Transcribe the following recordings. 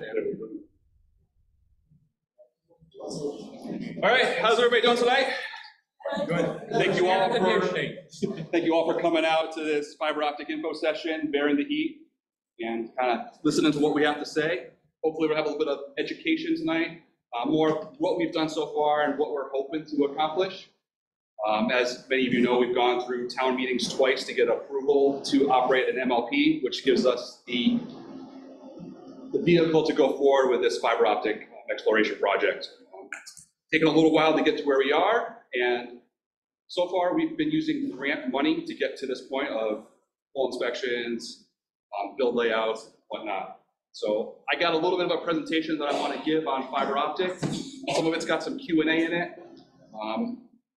All right, how's everybody doing tonight? Good. Thank you all for coming out to this fiber optic info session, bearing the heat, and kind of listening to what we have to say. Hopefully we'll have a little bit of education tonight, more of what we've done so far and what we're hoping to accomplish. As many of you know, we've gone through town meetings twice to get approval to operate an MLP, which gives us the vehicle to go forward with this fiber optic exploration project. Taken a little while to get to where we are, and so far we've been using grant money to get to this point of full inspections, build layouts, whatnot. So I got a little bit of a presentation that I want to give on fiber optic. Some of it's got some Q&A in it.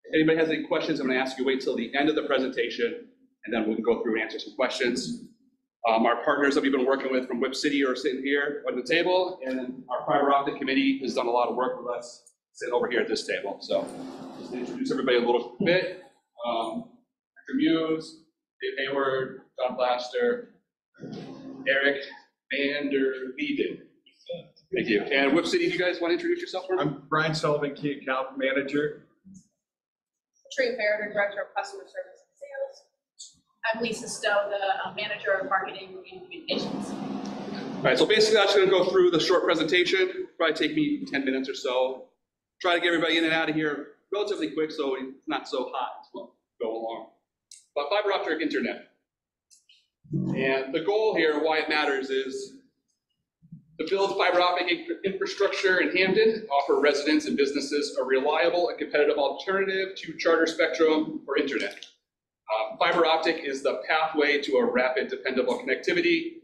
If anybody has any questions, I'm going to ask you to wait till the end of the presentation, and then we can go through and answer some questions. Our partners that we've been working with from Whip City are sitting here on the table, and our fiber optic committee has done a lot of work with us sitting over here at this table. So just to introduce everybody a little bit, Dr. Muse, Dave Hayward, John Blaster, Eric Vander Wieden. Thank you. And Whip City, do you guys want to introduce yourself for me? I'm Brian Sullivan, Key Account Manager. Trina Farrader, Director of Customer Service and Sales. I'm Lisa Stowe, the Manager of Marketing and Communications. All right, so basically I'm just going to go through the short presentation. Probably take me 10 minutes or so. Try to get everybody in and out of here relatively quick so it's not so hot to go along. But fiber optic internet. And the goal here, why it matters, is to build fiber optic infrastructure in Hampden, offer residents and businesses a reliable and competitive alternative to Charter Spectrum for internet. Fiber optic is the pathway to a rapid, dependable connectivity.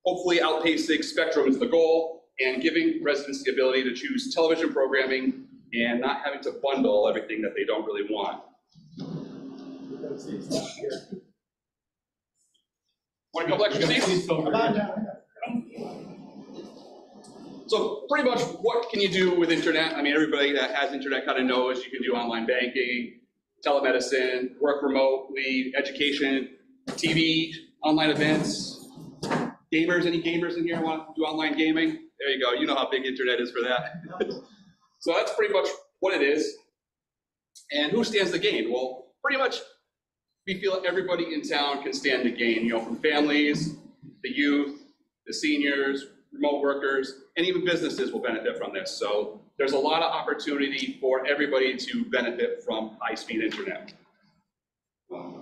Hopefully outpacing Spectrum is the goal, and giving residents the ability to choose television programming and not having to bundle everything that they don't really want. Want a couple extra seats? So pretty much what can you do with internet? I mean, everybody that has internet kind of knows you can do online banking, telemedicine, work remotely, education, TV, online events. Gamers, any gamers in here want to do online gaming? There you go, you know how big internet is for that. So that's pretty much what it is. And who stands to gain? Well, pretty much we feel everybody in town can stand to gain, you know, from families, the youth, the seniors, remote workers, and even businesses will benefit from this. So there's a lot of opportunity for everybody to benefit from high-speed internet. What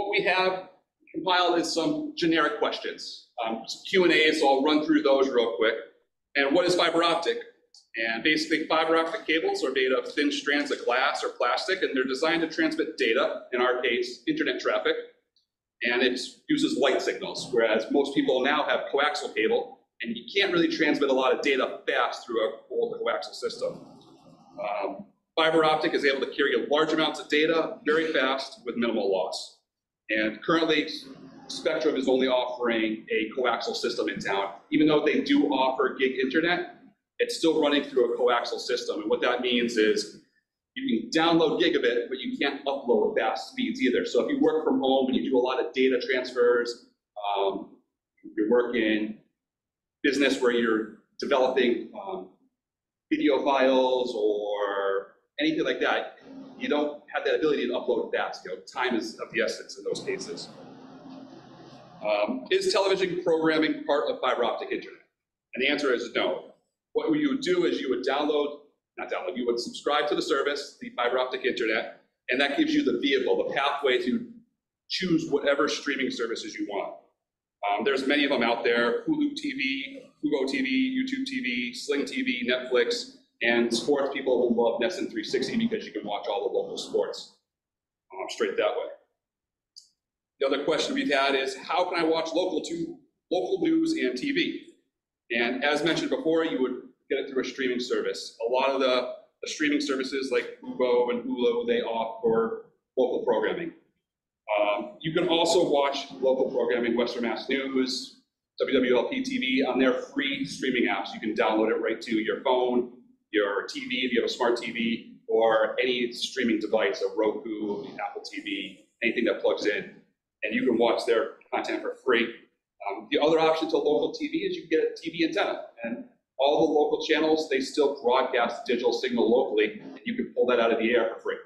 we have compiled is some generic questions. Q&A, so I'll run through those real quick. And what is fiber optic? And basically, fiber optic cables are made of thin strands of glass or plastic, and they're designed to transmit data, in our case, internet traffic, and it uses light signals, whereas most people now have coaxial cable, and you can't really transmit a lot of data fast through a old coaxial system. Fiber optic is able to carry large amounts of data very fast with minimal loss. And currently, Spectrum is only offering a coaxial system in town. Even though they do offer gig internet, it's still running through a coaxial system. And what that means is you can download gigabit, but you can't upload fast speeds either. So if you work from home and you do a lot of data transfers, you work in business where you're developing video files or anything like that, you don't have that ability to upload fast. You know, time is of the essence in those cases. Is television programming part of fiber optic internet? And the answer is no. What you would do is you would you would subscribe to the service, the fiber optic internet, and that gives you the vehicle, the pathway to choose whatever streaming services you want. There's many of them out there: Hulu TV, Fubo TV, YouTube TV, Sling TV, Netflix, and sports people will love NESN 360 because you can watch all the local sports straight that way. The other question we've had is, how can I watch local news and TV? And as mentioned before, you would get it through a streaming service. A lot of the streaming services like Fubo and Hulu, they offer local programming. You can also watch local programming, Western Mass News, WWLP TV, on their free streaming apps. You can download it right to your phone, your TV, if you have a smart TV, or any streaming device, a Roku, Apple TV, anything that plugs in, and you can watch their content for free. The other option to local TV is you get a TV antenna, and all the local channels, they still broadcast digital signal locally, and you can pull that out of the air for free.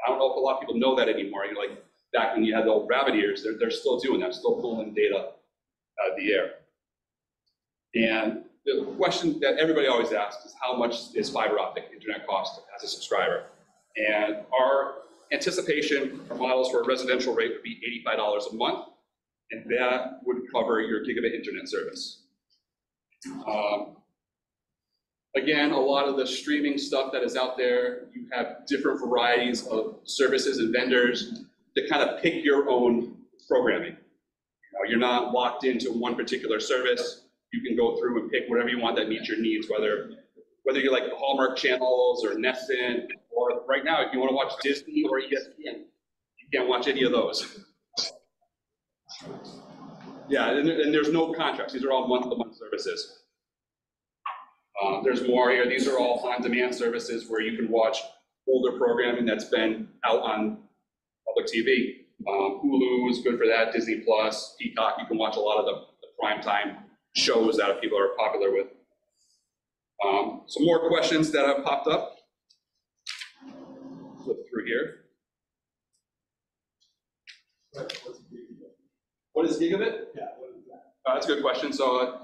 I don't know if a lot of people know that anymore. Like back when you had the old rabbit ears, they're still doing that, still pulling data out of the air. And the question that everybody always asks is how much is fiber optic internet cost as a subscriber? And our anticipation, our models for a residential rate would be $85 a month, and that would cover your gigabit internet service. Again, a lot of the streaming stuff that is out there, you have different varieties of services and vendors to kind of pick your own programming. You're not locked into one particular service. You can go through and pick whatever you want that meets your needs, whether you like the Hallmark channels or Nessun, or right now, if you want to watch Disney or ESPN, you can't watch any of those. Yeah, and there's no contracts. These are all month-to-month services. There's more here. These are all on-demand services where you can watch older programming that's been out on public TV. Hulu is good for that, Disney Plus, Peacock. You can watch a lot of the primetime shows that people are popular with. Some more questions that have popped up. Flip through here. What is gigabit? Yeah, what is that? That's a good question. So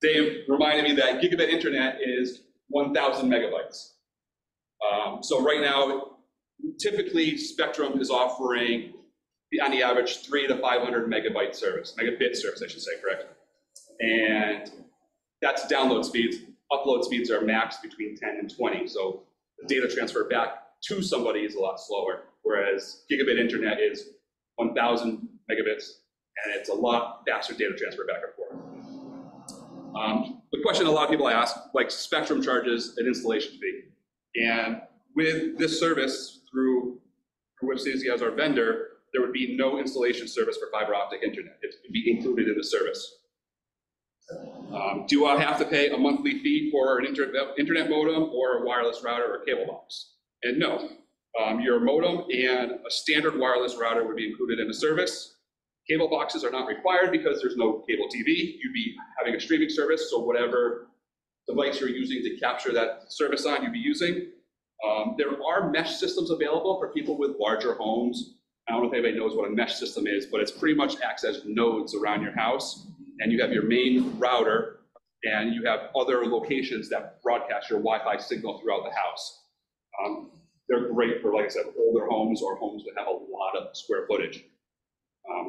Dave reminded me that gigabit internet is 1,000 megabytes. So right now, typically Spectrum is offering, on the average, 300 to 500 megabit service, megabit service, I should say, correct? And that's download speeds. Upload speeds are max between 10 and 20. So the data transfer back to somebody is a lot slower, whereas gigabit internet is 1,000 megabits, and it's a lot faster data transfer back and forth. The question a lot of people ask, like Spectrum charges an installation fee. And with this service through WebCity as our vendor, there would be no installation service for fiber optic internet. It would be included in the service. Do I have to pay a monthly fee for an internet modem or a wireless router or cable box? And no, your modem and a standard wireless router would be included in the service. Cable boxes are not required because there's no cable TV. You'd be having a streaming service, so whatever device you're using to capture that service on, you'd be using. There are mesh systems available for people with larger homes. I don't know if anybody knows what a mesh system is, but it's pretty much acts as nodes around your house. And you have your main router, and you have other locations that broadcast your Wi-Fi signal throughout the house. They're great for, like I said, older homes or homes that have a lot of square footage.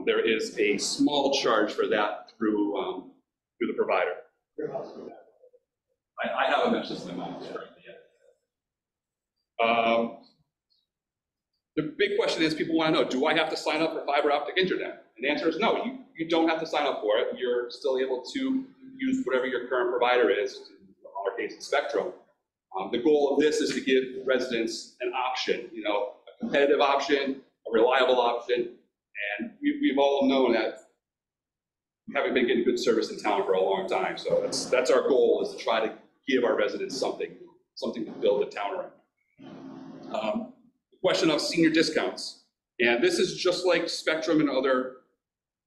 There is a small charge for that through the provider. I have a mesh system in my house currently. The big question is, people want to know, do I have to sign up for fiber optic internet? And the answer is no, you don't have to sign up for it. You're still able to use whatever your current provider is, in our case, it's Spectrum. The goal of this is to give residents an option, a competitive option, a reliable option. And we've all known that we haven't been getting good service in town for a long time. So that's our goal, is to try to give our residents something to build the town around. The question of senior discounts. And this is just like Spectrum and other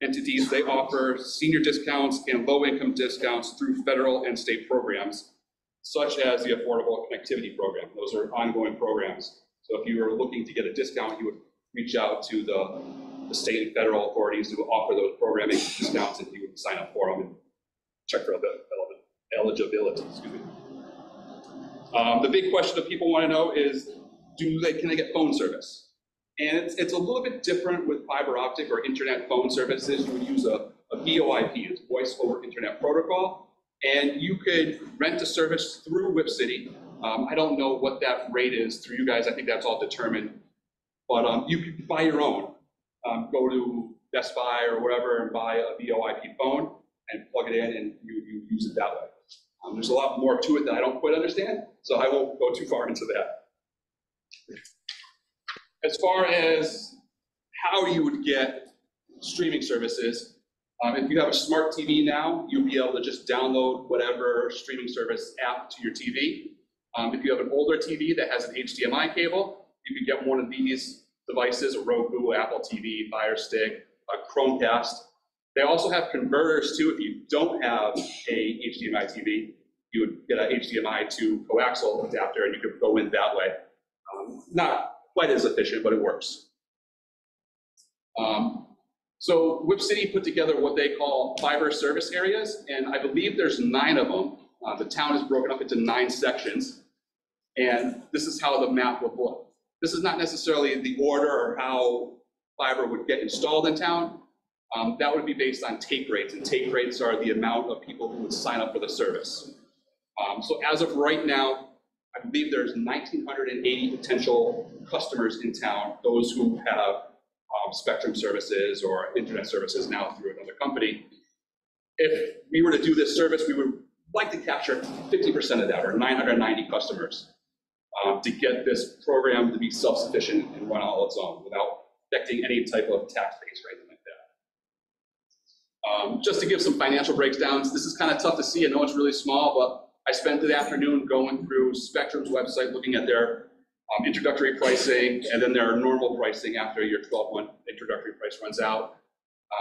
entities. They offer senior discounts and low-income discounts through federal and state programs, such as the Affordable Connectivity Program. Those are ongoing programs. So if you were looking to get a discount, you would reach out to the state and federal authorities who offer those programming discounts, and you would sign up for them and check for the eligibility. Excuse me. The big question that people want to know is, can they get phone service? And it's a little bit different with fiber optic or internet phone services. You would use a VoIP, it's Voice over Internet Protocol, and you could rent a service through WebCity. I don't know what that rate is through you guys. I think that's all determined. But you could buy your own. Go to Best Buy or wherever and buy a VoIP phone and plug it in, and you use it that way. There's a lot more to it that I don't quite understand, so I won't go too far into that. As far as how you would get streaming services, if you have a smart TV now, you'll be able to just download whatever streaming service app to your TV. If you have an older TV that has an HDMI cable, you can get one of these devices, a Roku, Apple TV, Fire Stick, a Chromecast. They also have converters too. If you don't have a HDMI TV, you would get a HDMI to coaxial adapter and you could go in that way. Not quite as efficient, but it works. So Whip City put together what they call fiber service areas, and I believe there's 9 of them. The town is broken up into 9 sections, and this is how the map would look. This is not necessarily the order or how fiber would get installed in town. That would be based on take rates, and take rates are the amount of people who would sign up for the service. So as of right now, I believe there's 1,980 potential customers in town, those who have Spectrum services or internet services now through another company. If we were to do this service, we would like to capture 50% of that, or 990 customers, to get this program to be self-sufficient and run all its own without affecting any type of tax base or anything like that. Just to give some financial breakdowns, this is kind of tough to see. I know it's really small, but I spent the afternoon going through Spectrum's website, looking at their introductory pricing, and then their normal pricing after your 12-month introductory price runs out.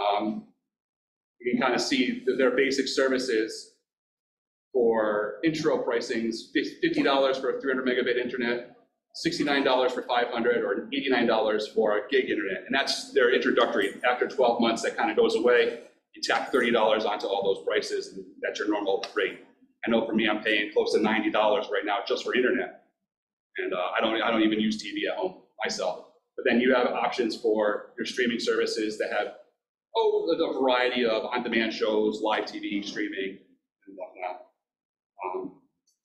You can kind of see that their basic services for intro pricings, $50 for a 300 megabit internet, $69 for 500, or $89 for a gig internet. And that's their introductory. After 12 months, that kind of goes away. You tack $30 onto all those prices, and that's your normal rate. I know for me, I'm paying close to $90 right now just for internet. And I don't even use TV at home myself. But then you have options for your streaming services that have a variety of on-demand shows, live TV, streaming, and whatnot.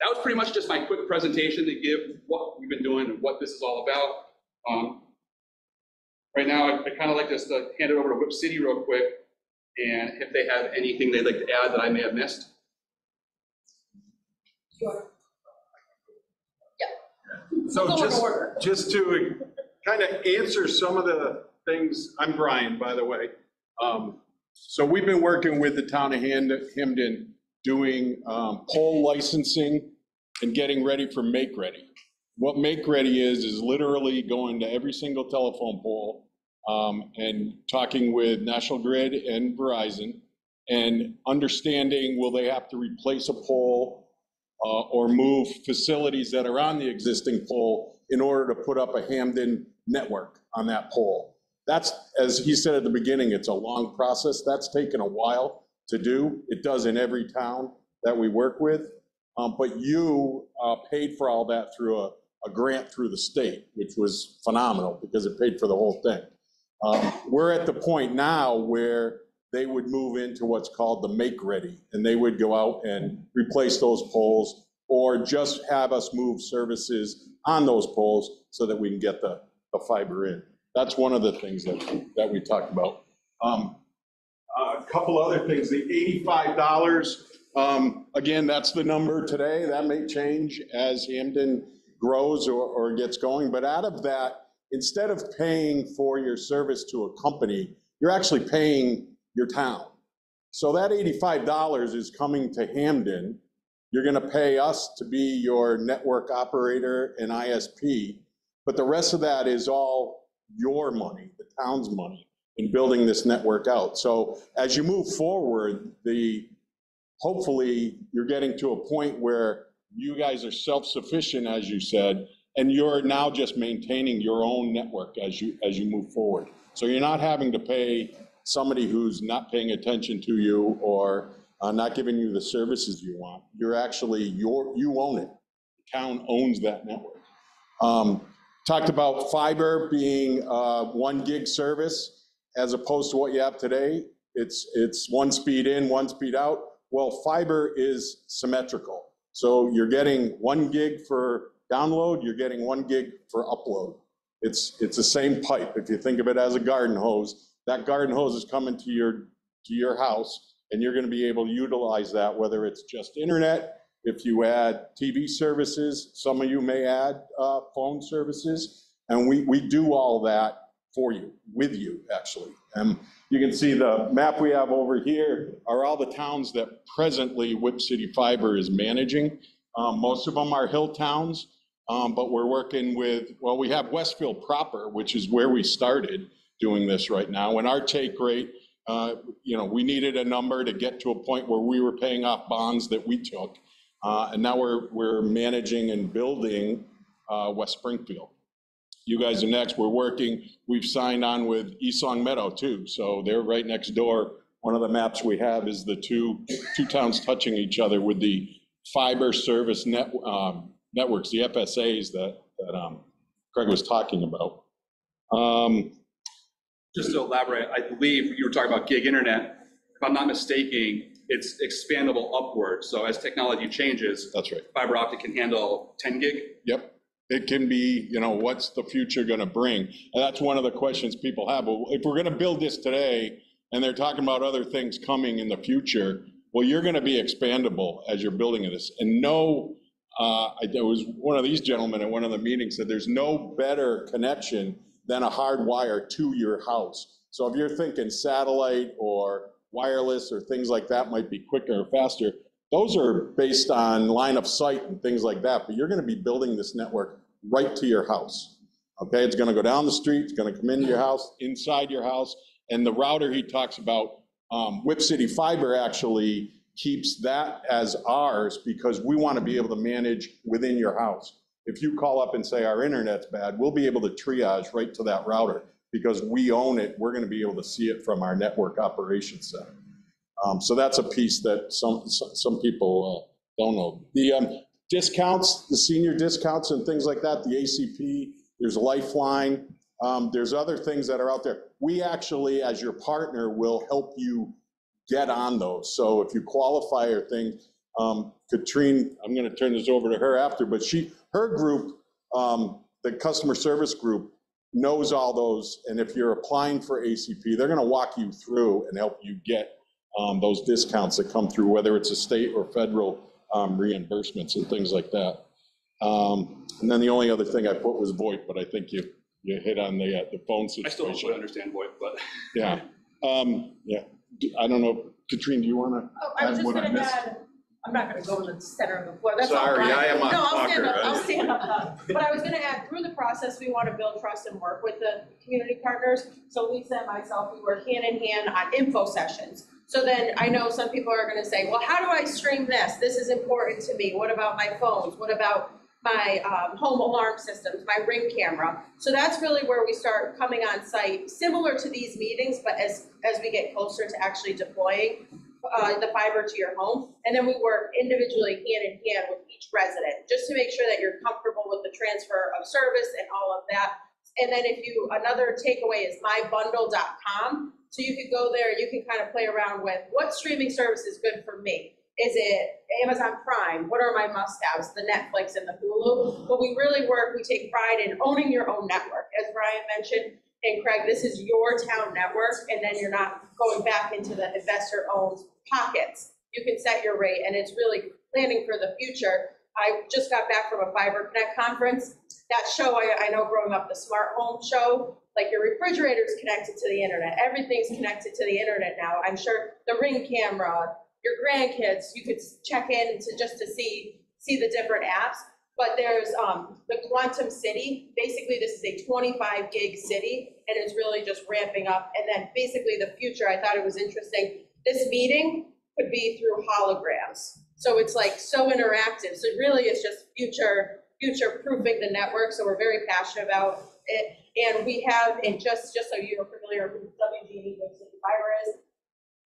That was pretty much just my quick presentation to give what we've been doing and what this is all about. Right now, I kind of like just to hand it over to Whip City real quick, and if they have anything they'd like to add that I may have missed. Sure. So just to kind of answer some of the things, I'm Brian, by the way. So we've been working with the town of Hampden doing pole licensing and getting ready for Make Ready. What Make Ready is literally going to every single telephone pole and talking with National Grid and Verizon and understanding, will they have to replace a pole or move facilities that are on the existing pole in order to put up a Hampden network on that pole. That's, as he said at the beginning, it's a long process. That's taken a while to do. It does in every town that we work with. But you paid for all that through a grant through the state, which was phenomenal because it paid for the whole thing. We're at the point now where they would move into what's called the Make Ready, and they would go out and replace those poles or just have us move services on those poles so that we can get the fiber in. That's one of the things that we talked about. A couple other things, the $85, again, that's the number today. That may change as Hampden grows or gets going, but out of that, instead of paying for your service to a company, you're actually paying your town. So that $85 is coming to Hampden. You're going to pay us to be your network operator and ISP, but the rest of that is all your money, the town's money, in building this network out. So as you move forward, hopefully you're getting to a point where you guys are self-sufficient, as you said, and you're now just maintaining your own network as you move forward. So you're not having to pay somebody who's not paying attention to you or not giving you the services you want. You're actually, you own it. The town owns that network. Talked about fiber being 1 gig service as opposed to what you have today. It's 1 speed in, 1 speed out. Well, fiber is symmetrical. So you're getting 1 gig for download, you're getting 1 gig for upload. It's the same pipe. If you think of it as a garden hose, that garden hose is coming to your house, and you're going to be able to utilize that, whether it's just internet, if you add TV services, some of you may add phone services, and we do all that for you, with you, actually. And you can see the map we have over here are all the towns that presently Whip City Fiber is managing. Most of them are hill towns, but we're working with, well, we have Westfield proper, which is where we started doing this right now. And our take rate, We needed a number to get to a point where we were paying off bonds that we took. And now we're managing and building West Springfield. You guys are next. We've signed on with East Long Meadow too. So they're right next door. One of the maps we have is the two towns touching each other with the fiber service networks, the FSAs that Craig was talking about. Just to elaborate, I believe you were talking about gig internet. If I'm not mistaken, it's expandable upwards. So as technology changes, That's right. fiber optic can handle 10 gig. Yep. It can be, what's the future going to bring? And that's one of the questions people have. Well, if we're going to build this today and they're talking about other things coming in the future, well, you're going to be expandable as you're building this. And there was one of these gentlemen at one of the meetings said there's no better connection than a hard wire to your house. So if you're thinking satellite or wireless or things like that might be quicker or faster, those are based on line of sight and things like that, but you're going to be building this network right to your house. Okay, it's going to go down the street, it's going to come into your house, inside your house, and the router he talks about, Whip City Fiber actually keeps that as ours because we want to be able to manage within your house. If you call up and say our internet's bad, we'll be able to triage right to that router because we own it. We're going to be able to see it from our network operations center. So that's a piece that some people don't know. The discounts, the senior discounts and things like that, the ACP, there's Lifeline, there's other things that are out there. We actually, as your partner, will help you get on those. So if you qualify or things, Katrine, I'm going to turn this over to her after, but her group, the customer service group, knows all those. And if you're applying for ACP, they're going to walk you through and help you get those discounts that come through, whether it's a state or federal reimbursements and things like that. And then the only other thing I put was VoIP, but I think you hit on the phone situation. I still don't fully understand VoIP, but. Yeah. Yeah. I don't know. Katrine, do you want to I was add just what I going to missed? add, I'm not going to go to the center of the floor. That's all Sorry, right. I am on No, I'll talker, stand up. right? I'll stand up. But I was going to add, through the process, we want to build trust and work with the community partners. So Lisa and myself, we work hand in hand on info sessions. So then I know some people are going to say, well, how do I stream this? This is important to me. What about my phones? What about my home alarm systems, my Ring camera? So that's really where we start coming on site, similar to these meetings, but as we get closer to actually deploying the fiber to your home. And then we work individually hand in hand with each resident, just to make sure that you're comfortable with the transfer of service and all of that. And then another takeaway is mybundle.com. So you could go there, you can kind of play around with what streaming service is good for me. Is it Amazon Prime? What are my must-haves? The Netflix and the Hulu. But we really we take pride in owning your own network. As Brian mentioned, and Craig, this is your town network, and then you're not going back into the investor-owned pockets. You can set your rate, and it's really planning for the future. I just got back from a Fiber Connect conference. That show, I know growing up, the smart home show, like your refrigerator's connected to the internet. Everything's connected to the internet now. I'm sure the Ring camera, your grandkids, you could check in to see the different apps. But there's the Quantum City. Basically, this is a 25 gig city, and it's really just ramping up. And then basically the future, I thought it was interesting. This meeting could be through holograms. So it's like so interactive. So really it's just future-proofing the network. So we're very passionate about it. And we have, and just so you're familiar with WG&E, Whip City Fiber is,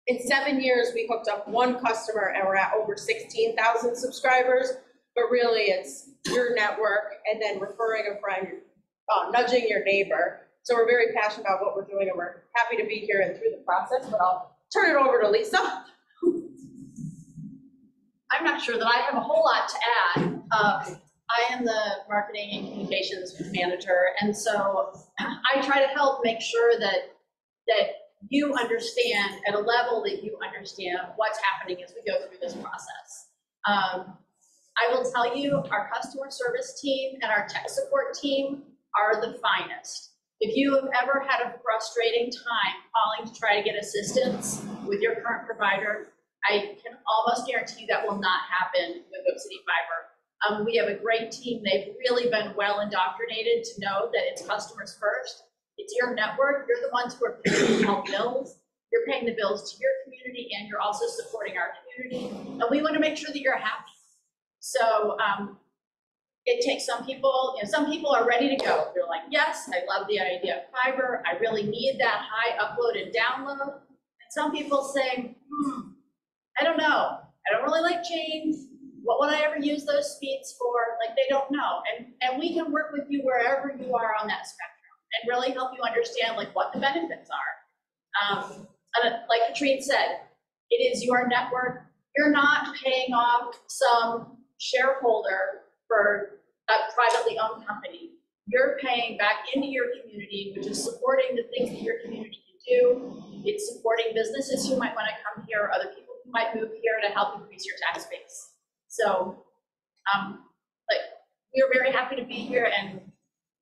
in 7 years, we hooked up one customer and we're at over 16,000 subscribers. But really, it's your network and then referring a friend, nudging your neighbor. So we're very passionate about what we're doing, and we're happy to be here and through the process. But I'll turn it over to Lisa. I'm not sure that I have a whole lot to add. I am the marketing and communications manager, and so I try to help make sure that you understand at a level that you understand what's happening as we go through this process. I will tell you, our customer service team and our tech support team are the finest. If you have ever had a frustrating time calling to try to get assistance with your current provider, I can almost guarantee that will not happen with Whip City Fiber. We have a great team. They've really been well indoctrinated to know that it's customers first. It's your network. You're the ones who are paying all bills. you're paying the bills to your community and you're also supporting our community. And we want to make sure that you're happy. So it takes some people, some people are ready to go. They're like, yes, I love the idea of fiber. I really need that high upload and download. And some people say, I don't know. I don't really like chains. What would I ever use those speeds for? Like, they don't know. And we can work with you wherever you are on that spectrum and really help you understand like what the benefits are. And like Katrine said, it is your network. You're not paying off some shareholder for a privately owned company. You're paying back into your community, which is supporting the things that your community can do. It's supporting businesses who might want to come here, or other people who might move here to help increase your tax base. So, like, we are very happy to be here and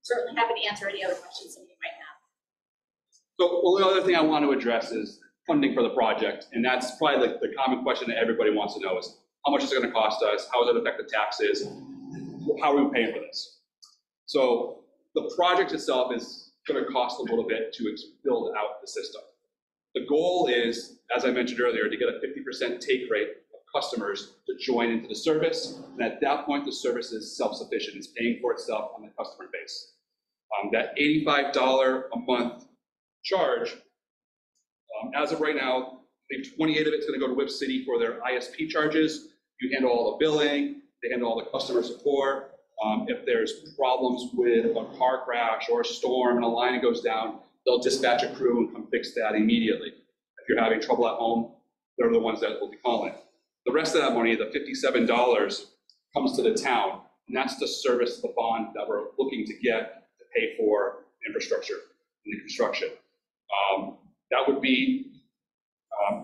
certainly happy to answer any other questions that you might have. So, well, the other thing I want to address is funding for the project, and that's probably like the common question that everybody wants to know is, how much is it going to cost us? How does it affect the taxes? How are we paying for this? So the project itself is going to cost a little bit to build out the system. The goal is, as I mentioned earlier, to get a 50% take rate of customers to join into the service. And at that point, the service is self-sufficient. It's paying for itself on the customer base. That $85 a month charge, as of right now, I think 28 of it's going to go to Whip City for their ISP charges. You handle all the billing, they handle all the customer support. If there's problems with a car crash or a storm and a line goes down, they'll dispatch a crew and come fix that immediately. If you're having trouble at home, they're the ones that will be calling. The rest of that money, the $57, comes to the town, and that's to service the bond that we're looking to get to pay for infrastructure and the construction. That would be,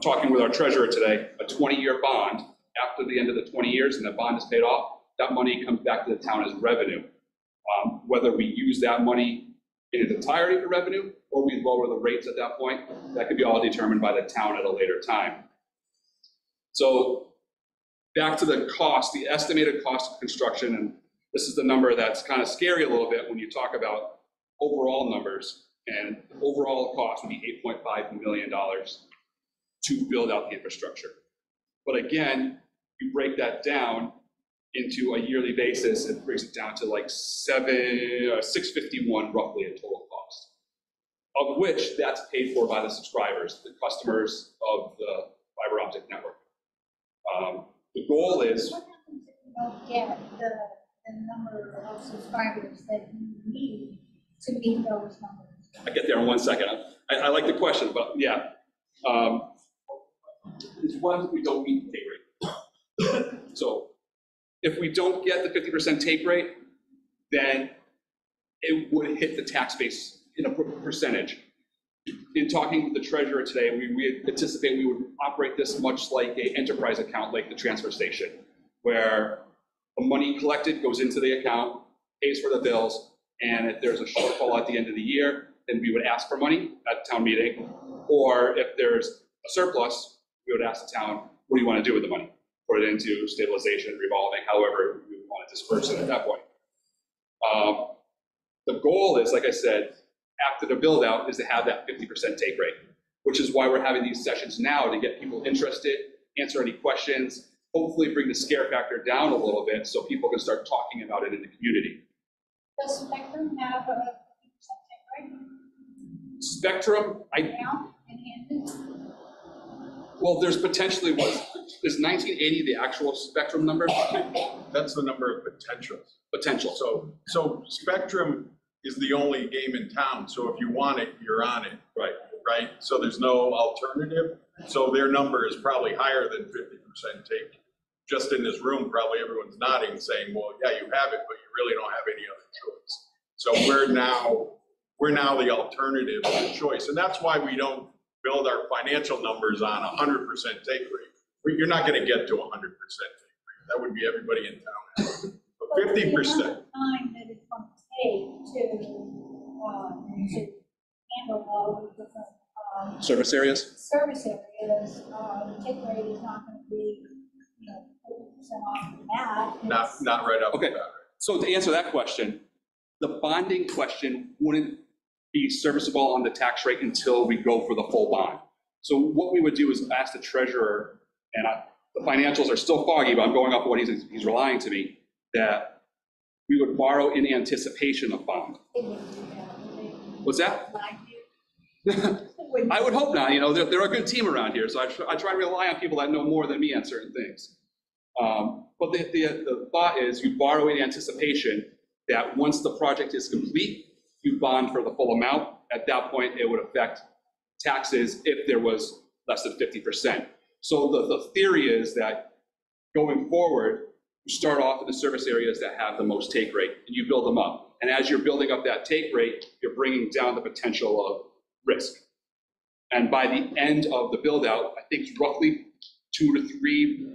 talking with our treasurer today, a 20-year bond. After the end of the 20 years and the bond is paid off, that money comes back to the town as revenue. Whether we use that money in its entirety for revenue or we lower the rates at that point, that could be all determined by the town at a later time. So back to the cost, the estimated cost of construction, and this is the number that's kind of scary a little bit when you talk about overall numbers, and the overall cost would be $8.5 million to build out the infrastructure. But again, you break that down into a yearly basis, it brings it down to like $651 roughly in total cost, of which that's paid for by the subscribers, the customers of the fiber optic network. The goal is, What happens if you don't get the number of subscribers that you need to meet those numbers? I get there in 1 second. I like the question, but yeah. It's one if we don't meet the take rate. So if we don't get the 50% take rate, then it would hit the tax base in a percentage. In talking with the treasurer today, we anticipate we would operate this much like an enterprise account, like the transfer station, where the money collected goes into the account, pays for the bills, and if there's a shortfall at the end of the year, then we would ask for money at town meeting, or if there's a surplus, we would ask the town, what do you want to do with the money? Put it into stabilization, revolving, however we want to disperse it at that point. The goal is, like I said, after the build out is to have that 50% take rate, which is why we're having these sessions now to get people interested, answer any questions, hopefully bring the scare factor down a little bit so people can start talking about it in the community. Does Spectrum have a 50% take rate Spectrum, now in Hampden? well, there's potentially what, is 1980 the actual Spectrum number? That's the number of potentials. Potential. So Spectrum is the only game in town, so if you want it, you're on it. Right? So there's no alternative. So their number is probably higher than 50% take. Just in this room, probably everyone's nodding, saying, well, yeah, you have it, but you really don't have any other choice. So we're now the alternative and the choice. And that's why we don't build our financial numbers on 100% take rate. You're not going to get to 100% take rate. That would be everybody in town. But 50%. The amount of time that it's going to take to handle all the different Service areas? service areas, the take rate is not going to be, 50% off the bat. Not right up Okay. the bat. So to answer that question, the bonding question wouldn't be serviceable on the tax rate until we go for the full bond. So what we would do is ask the treasurer, and the financials are still foggy, but I'm going off of what he's relying to me, that we would borrow in anticipation of bond. What's that? I would hope not. You know, they're a good team around here, so I try to rely on people that know more than me on certain things. But the thought is you borrow in anticipation that once the project is complete, you bond for the full amount. At that point, it would affect taxes if there was less than 50%. So the theory is that going forward, you start off in the service areas that have the most take rate, and you build them up. And as you're building up that take rate, you're bringing down the potential of risk. And by the end of the build out, I think it's roughly 2 to 3,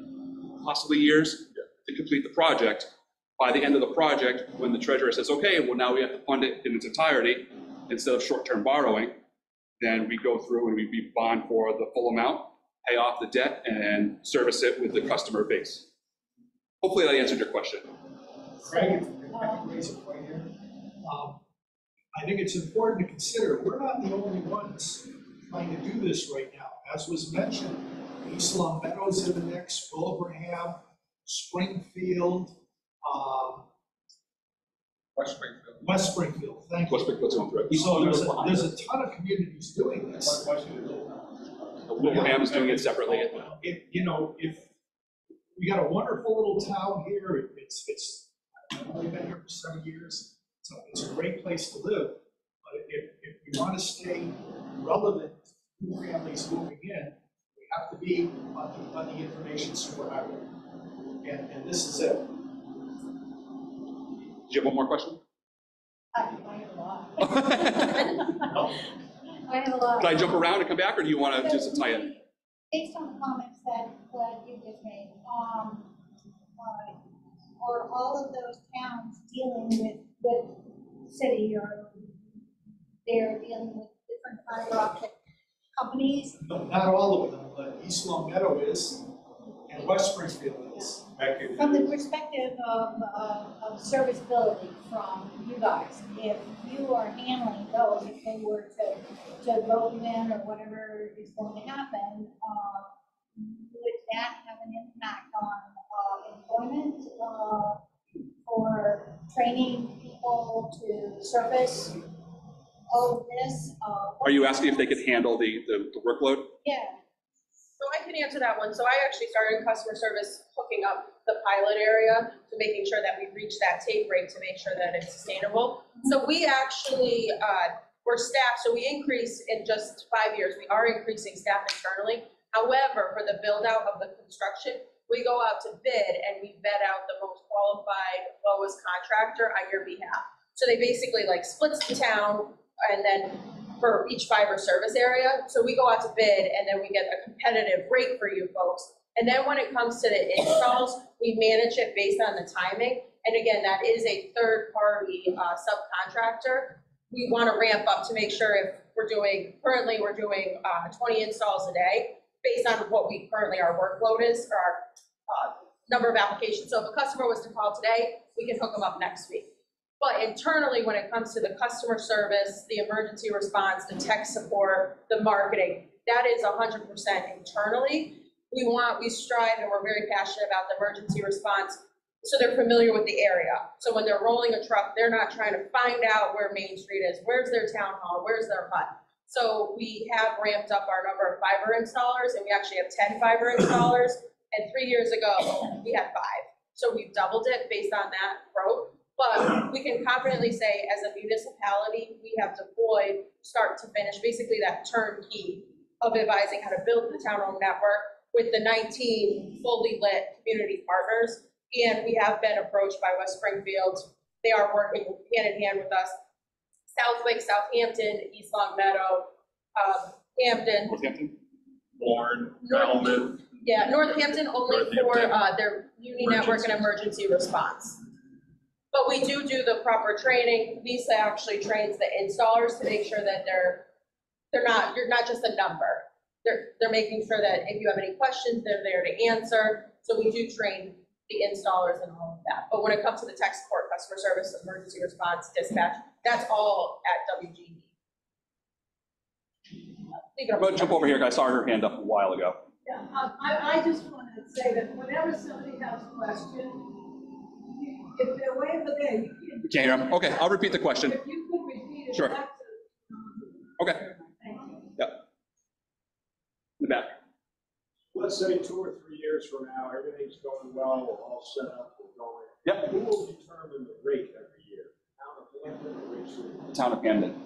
possibly years to complete the project. By the end of the project, when the treasurer says, okay, well, now we have to fund it in its entirety instead of short-term borrowing, then we go through and we bond for the full amount, pay off the debt, and service it with the customer base. Hopefully that answered your question. Craig, if I can raise a point here. I think it's important to consider, we're not the only ones trying to do this right now. As was mentioned, East Long Meadows are the next, Wilbraham, Springfield, West Springfield, thank you. West Springfield's going through it. So there's a ton of communities doing this. Wilbraham is doing it separately. If we got a wonderful little town here, I've only been here for 7 years, so it's a great place to live. But if we want to stay relevant to new families moving in, we have to be on the information superhighway. And this is it. Do you have one more question? I have a lot. No? I have a lot. Can I jump around and come back, or do you want to just tie it? Based on the comments that you just made, are all of those towns dealing with city, or they're dealing with different fiber optic companies? No, not all of them, but East Long Meadow is, and West Springfield is. From the perspective of serviceability from you guys, if you are handling those, if they were to vote you in or whatever is going to happen, would that have an impact on employment or training people to service all of this? Are you asking if they could handle the workload? Yeah. So I can answer that one. So I actually started in customer service hooking up the pilot area to making sure that we reach that take rate to make sure that it's sustainable. So we actually, we're staffed, so we increase in just 5 years. We are increasing staff internally. However, for the build out of the construction, we go out to bid and we vet out the most qualified, lowest contractor on your behalf. So they basically like splits the town and then for each fiber service area. So we go out to bid and then we get a competitive rate for you folks. And then when it comes to the installs, we manage it based on the timing. And again, that is a third party subcontractor. We want to ramp up to make sure if currently we're doing 20 installs a day based on what we currently, our workload is, or our number of applications. So if a customer was to call today, we can hook them up next week. But internally, when it comes to the customer service, the emergency response, the tech support, the marketing, that is 100% internally. We strive, and we're very passionate about the emergency response, so they're familiar with the area. So when they're rolling a truck, they're not trying to find out where Main Street is, where's their town hall, where's their hut. So we have ramped up our number of fiber installers, and we actually have 10 fiber installers, and 3 years ago, we had 5. So we've doubled it based on that growth. But we can confidently say, as a municipality, we have deployed start to finish, basically that turnkey of advising how to build the town-owned network with the 19 fully lit community partners. And we have been approached by West Springfield. They are working hand in hand with us. Southlake, Southampton, East Long Meadow, Hampton. Northampton? Bourne, Falmouth. Yeah, Northampton only for their Uni Network and emergency response. But we do the proper training. Lisa actually trains the installers to make sure that you're not just a number. They're making sure that if you have any questions, they're there to answer. So we do train the installers and all of that. But when it comes to the tech support, customer service, emergency response, dispatch, that's all at WGD. I'm gonna jump over here, guys. I saw her hand up a while ago. Yeah, I just wanted to say that whenever somebody has a question, if they're way over there, you can't. We can't hear him. Okay, I'll repeat the question. If you could repeat it. Sure. back to- Okay, Thank you. yep. In the back. Let's say 2 or 3 years from now, everything's going well, we're all set up, we're going. Yep. Who will determine the rate every year? Town of Hampden or Rate City? Town of Hampden.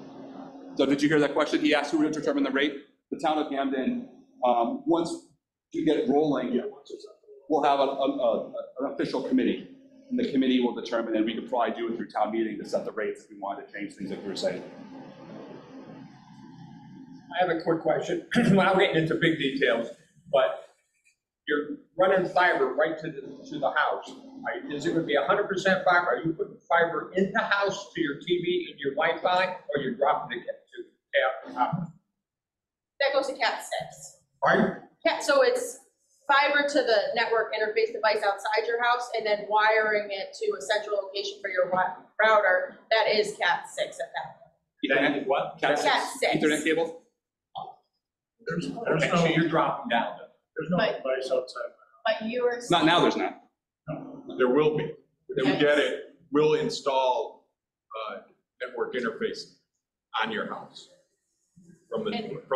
So did you hear that question? He asked who would determine the rate. The Town of Hampden, once you get rolling, Yeah, once it's up. we'll have an official committee. And the committee will determine, and we could probably do it through town meeting to set the rates if we wanted to change things like you were saying. I have a quick question. Without getting into big details, but you're running fiber right to the house. Is it gonna be 100% fiber? Are you putting fiber in the house to your TV and your Wi-Fi, or you're dropping it to cable? That goes to Cat 6. Pardon? Yeah, so it's fiber to the network interface device outside your house and then wiring it to a central location for your router. That is Cat 6 at that point. That is what? Cat Cat 6. Ethernet cable? There's Okay, no, so you're dropping down. there's no But- device outside. But you were. Not now, there's not. There will be. When we get it, we'll install network interface on your house. From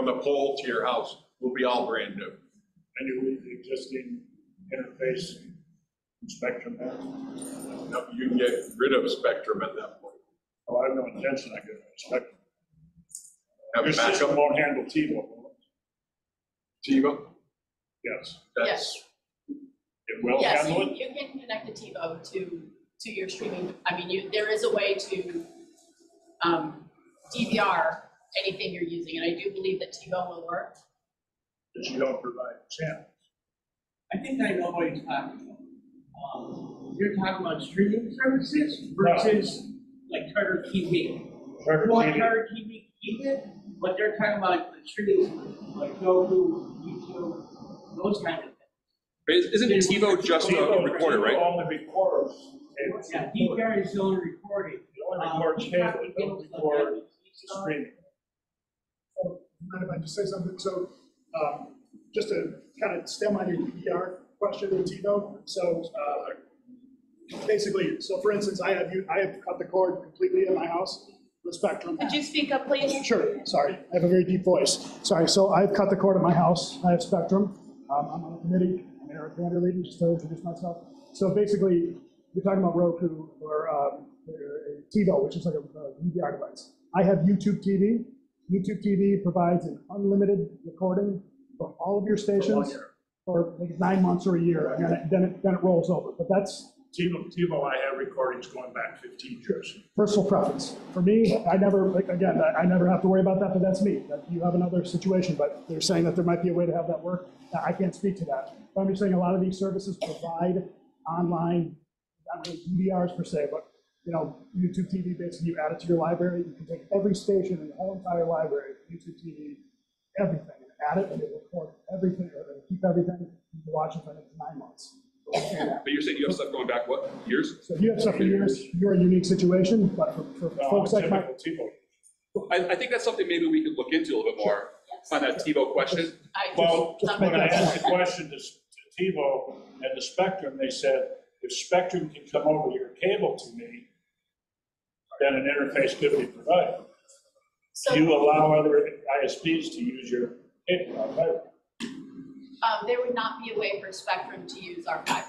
the pole to your house will be all brand new. And you leave the existing interface spectrum there. No, you can get rid of spectrum at that point. Oh, I have no intention of getting rid of spectrum. Have Your system backup won't handle TiVo, will it? TiVo, Yes, that's, it will Yes, handle it. you can connect the TiVo to your streaming. I mean, there is a way to DVR anything you're using, and I do believe that TiVo will work. But you don't provide channels. I think I know what you're talking about. You're talking about streaming services versus like Charter TV. Charter You want TV. Charter TV, keep it, but they're talking about the streaming, like Roku, YouTube, those kind of things. But isn't TiVo just a recorder, right? Only records. Yeah, DVR is the only recording. It only records cable, it don't record the streaming. Mind if I just say something? So, just to kind of stem on your DVR question with TiVo. So, basically, so for instance, I have cut the cord completely in my house, the spectrum. Could you speak up, please? Sure, sorry, I have a very deep voice. Sorry, so I've cut the cord in my house. I have Spectrum. I'm on a committee. I'm Eric Vanderleiden, just to introduce myself. So basically, you're talking about Roku or TiVo, which is like a DVR device. I have YouTube TV. YouTube TV provides an unlimited recording of all of your stations for like 9 months or a year, and then it rolls over. But that's TiVo, I have recordings going back 15 years. personal preference. For me, I never have to worry about that, but that's me. You have another situation, but they're saying that there might be a way to have that work. I can't speak to that. But I'm just saying a lot of these services provide online, not really DVRs per se, but YouTube TV, basically you add it to your library. You can take every station in the whole entire library, YouTube TV, everything, and add it, and it will record everything, or it'll keep everything. You can watch it for the next 9 months. But you're saying you have stuff going back, what, years? So if you have stuff for years, you're a unique situation, but for folks like my, TiVo. I think that's something maybe we could look into a little bit more on that TiVo question. Well, just when make I that asked the question to TiVo and the Spectrum, they said, if Spectrum can come over your cable to me, then an interface could be provided. So You allow other ISPs to use your cable, right? there would not be a way for Spectrum to use our fiber.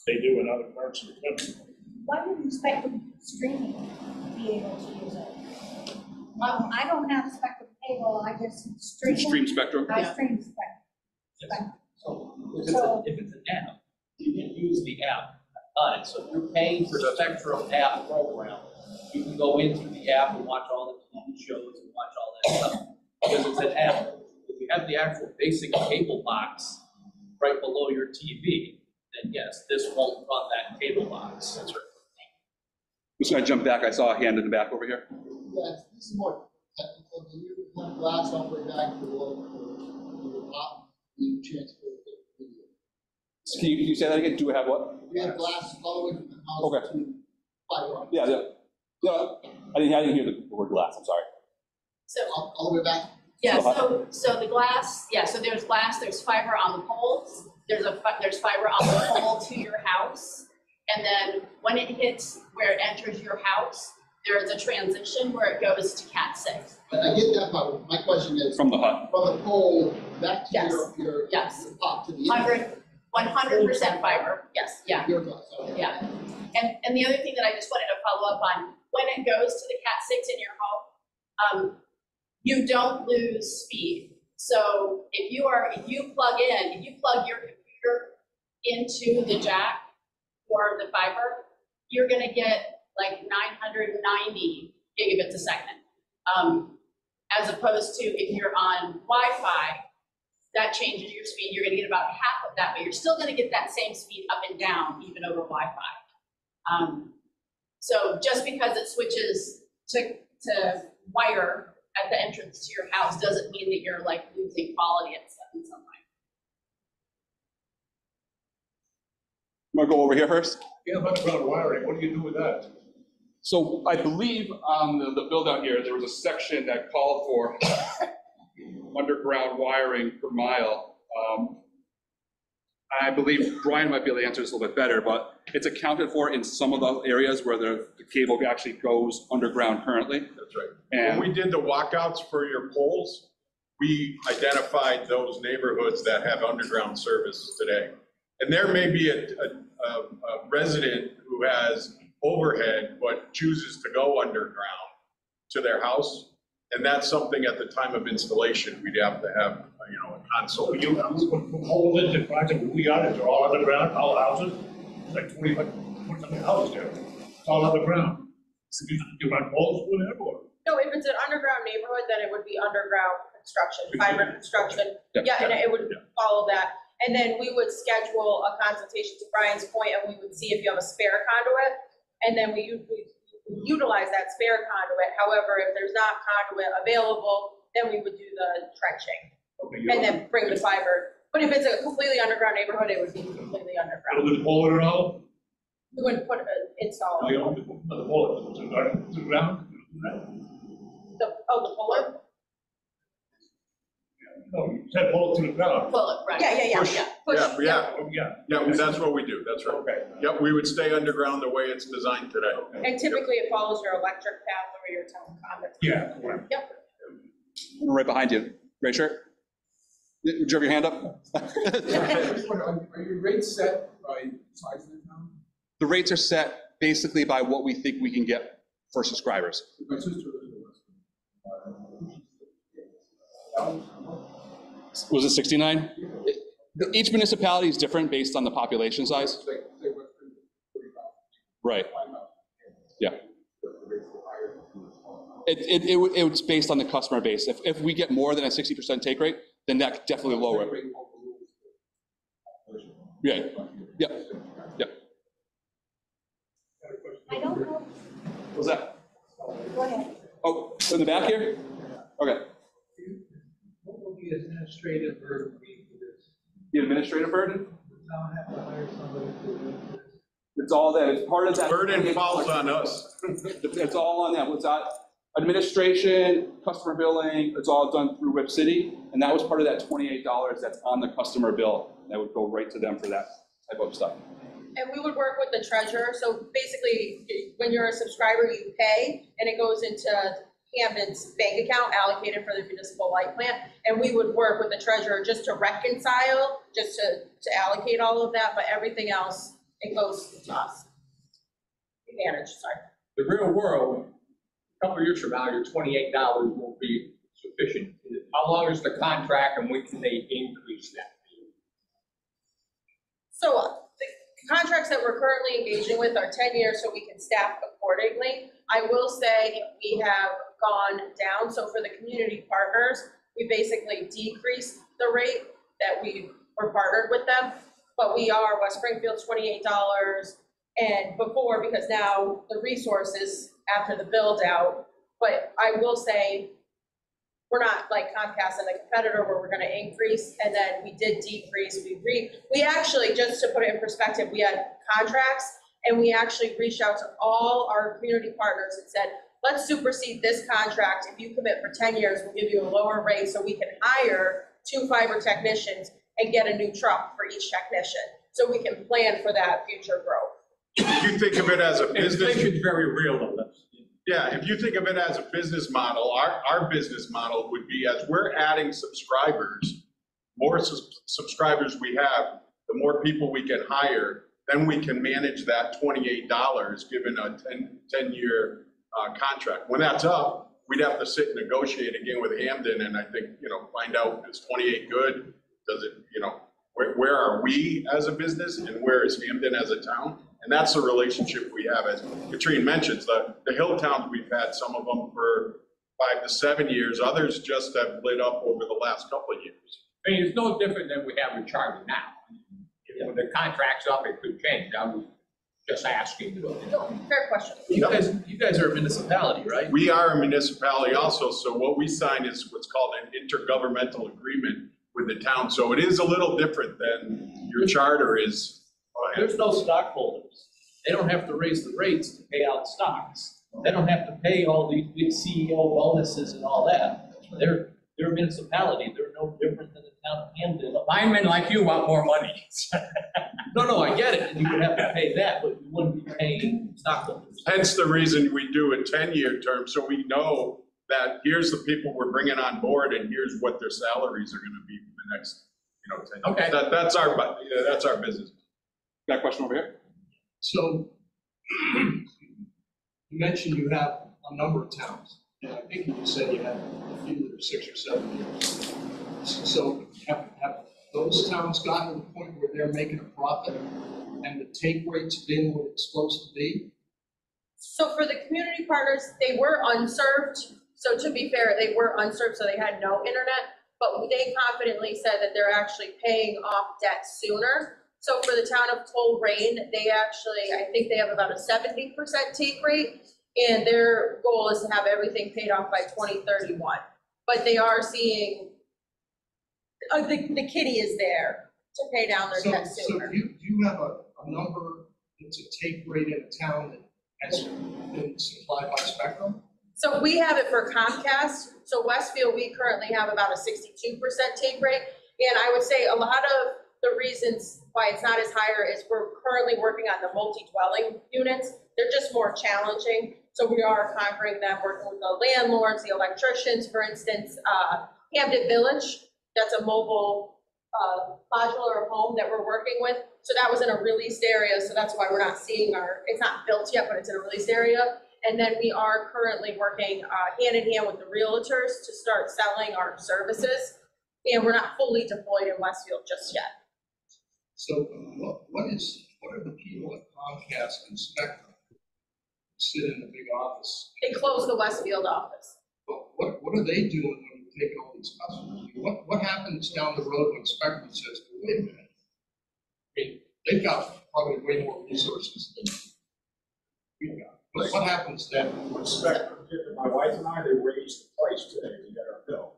They do in other parts of the country. Why would Spectrum streaming be able to use it? I don't have Spectrum cable, I just stream. Stream Spectrum. I stream Spectrum. So if it's an app, you can use the app on it. So if you're paying for the Spectrum app program, you can go into the app and watch all the TV shows and watch all that stuff. Because it's an app. If you have the actual basic cable box right below your TV, then yes, this won't run that cable box. That's right. I'm just gonna jump back. I saw a hand in the back over here. Yes, this is more technical. Do you have glass all the way back to the top, you transfer the video? Can you say that again? Do we have what? We have glass all the way from the house Okay. to fiber. Yeah. I didn't hear the word glass. I'm sorry. So All the way back? Yeah, so the glass, yeah, so there's glass, there's fiber on the poles, there's fiber on the pole to your house. And then when it hits where it enters your house, there is a transition where it goes to Cat 6. I get that part. My question is, From the hut. from the pole back to Yes. your Yes. pop to the. 100% fiber, yes, yeah. Your glass, okay. Yeah, and the other thing that I just wanted to follow up on, when it goes to the Cat 6 in your home, you don't lose speed. So if you plug your computer into the jack or the fiber, you're gonna get like 990 gigabits a second. As opposed to if you're on Wi-Fi, that changes your speed. You're gonna get about half of that, but you're still gonna get that same speed up and down, even over Wi-Fi. So just because it switches to wire at the entrance to your house doesn't mean that you're like losing quality in some way. Want to go over here first? Yeah, underground wiring, what do you do with that? So I believe on the build out here, there was a section that called for underground wiring per mile. I believe Brian might be able to answer this a little bit better, but it's accounted for in some of the areas where the cable actually goes underground currently. That's right. And When we did the walkouts for your poles, we identified those neighborhoods that have underground service today. And there may be a resident who has overhead but chooses to go underground to their house. And that's something at the time of installation, we'd have to have, a console. So you put holes into project where we are, they're all underground, all houses, it's like 20 houses there, it's all underground. So you run poles with it, or? No, if it's an underground neighborhood, then it would be underground construction, fiber construction. Yeah, and it would follow that. And then we would schedule a consultation, to Brian's point, and we would see if you have a spare conduit. And then we utilize that spare conduit. However, if there's not conduit available, then we would do the trenching and then bring the fiber. But if it's a completely underground neighborhood, it would be completely underground. With the pole at all? We wouldn't install No, you don't put the pole to the ground? the polar. No, you said pole to the ground. Pull it, right? Yeah. Push. Push. Yeah, that's what we do, that's right. Okay. Yep, we would stay underground the way it's designed today. And typically it follows your electric path or your town conduit. Yeah, correct. Yep. right behind you, gray shirt. Would you have your hand up? Are your rates set by size of the town? The rates are set basically by what we think we can get for subscribers. My sister lives in West. Was it 69? Each municipality is different based on the population size. Right. Yeah. It's based on the customer base. If we get more than a 60% take rate, then that definitely lower it. Yeah. Yep. Yep. I don't know, What's that? go ahead. Oh, in the back here? Okay. What will the administrative burden be for this? The administrative burden? The town have to hire somebody to do this? It's all that. It's part of that. Burden falls on us. It's all on them. What's that? Administration, customer billing, it's all done through Whip City. And that was part of that $28 that's on the customer bill. That would go right to them for that type of stuff. And we would work with the treasurer. So basically, when you're a subscriber, you pay and it goes into Hampden's bank account allocated for the municipal light plant. And we would work with the treasurer just to reconcile, just to allocate all of that, but everything else, it goes to us. We manage, sorry. The real world, a couple of years from now, your $28 won't be sufficient. How long is the contract and when can they increase that? So the contracts that we're currently engaging with are 10 years so we can staff accordingly. I will say we have gone down. So for the community partners, we basically decreased the rate that we were partnered with them. But we are West Springfield $28 and before, because now the resources after the build out. But I will say, we're not like Comcast and the competitor where we're gonna increase, and then we did decrease. We actually, just to put it in perspective, we had contracts, and we actually reached out to all our community partners and said, let's supersede this contract. If you commit for 10 years, we'll give you a lower rate so we can hire 2 fiber technicians and get a new truck for each technician, so we can plan for that future growth. If you think of it as a business. Inflation's very real on this. Yeah, if you think of it as a business model, our business model would be, as we're adding subscribers, more subscribers we have, the more people we can hire, then we can manage that $28 given a 10-year contract. When that's up, we'd have to sit and negotiate again with Hampden, and I think, find out, is 28 good? Does it, where are we as a business and where is Hampden as a town? And that's the relationship we have. As Katrine mentions, the hill towns, we've had some of them for 5 to 7 years. Others just have lit up over the last couple of years. I mean, it's no different than we have with Charter now. When the contract's up, it could change. I was just asking. Fair question. You guys are a municipality, right? We are a municipality also, so what we sign is what's called an intergovernmental agreement with the town. So it is a little different than your charter is. There's no stockholders. They don't have to raise the rates to pay out stocks. They don't have to pay all these big CEO bonuses and all that. They're a municipality. They're no different than the town of Hampden. Linemen like you want more money. No, I get it. You would have to pay that, but you wouldn't be paying stockholders. Hence the reason we do a 10-year term, so we know that here's the people we're bringing on board and here's what their salaries are gonna be for the next, 10 years. Okay. That's our business. Got a question over here? So, you mentioned you have a number of towns, and I think you said you had a few that are 6 or 7 years. So have those towns gotten to the point where they're making a profit, and the take rate's been what it's supposed to be? So for the community partners, they were unserved. So to be fair, they were unserved, so they had no internet, but they confidently said that they're actually paying off debt sooner. So for the town of Coleraine, they actually, I think they have about a 70% take rate, and their goal is to have everything paid off by 2031. But they are seeing, the kitty is there to pay down their debt sooner. So do you have a number that's a take rate in a town that has been supplied by Spectrum? So we have it for Comcast. So Westfield, we currently have about a 62% take rate. And I would say a lot of the reasons why it's not as higher is we're currently working on the multi-dwelling units. They're just more challenging. So we are conquering them, working with the landlords, the electricians, for instance, Hampden Village, that's a mobile modular home that we're working with. So that was in a released area. So that's why we're not seeing it's not built yet, but it's in a released area. And then we are currently working hand in hand with the realtors to start selling our services. And we're not fully deployed in Westfield just yet. So what are the people at Comcast and Spectrum who sit in the big office? They closed the Westfield office. What are they doing when you take all these customers? What happens down the road when Spectrum says, wait a minute? I mean, they've got probably way more resources than we've got. But what happens then? When Spectrum hit my wife and I, they raised the price today to get our bill.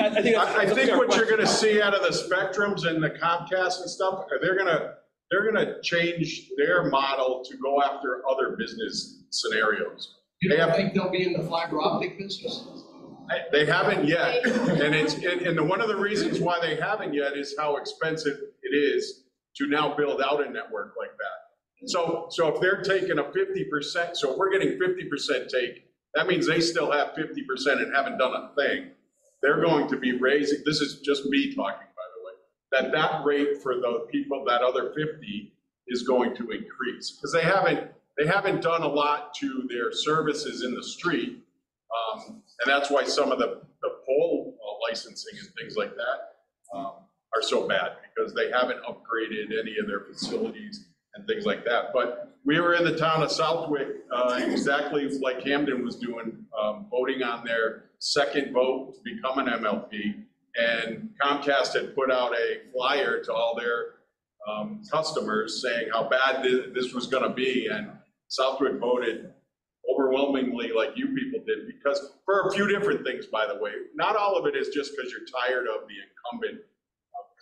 I think what you're gonna see out of the Spectrums and the Comcast and stuff, they're gonna change their model to go after other business scenarios. You don't think they'll be in the fiber optic business? They haven't yet, and one of the reasons why they haven't yet is how expensive it is to now build out a network like that. So if they're taking a 50%, so if we're getting 50% take, that means they still have 50% and haven't done a thing. They're going to be raising, this is just me talking, by the way, that rate for the people, that other 50 is going to increase. Because they haven't done a lot to their services in the street. And that's why some of the pole licensing and things like that are so bad, because they haven't upgraded any of their facilities and things like that. But we were in the town of Southwick, exactly like Hampden was doing, voting on their second vote to become an MLP. And Comcast had put out a flyer to all their customers saying how bad this was gonna be. And Southwick voted overwhelmingly like you people did, because for a few different things, by the way. Not all of it is just because you're tired of the incumbent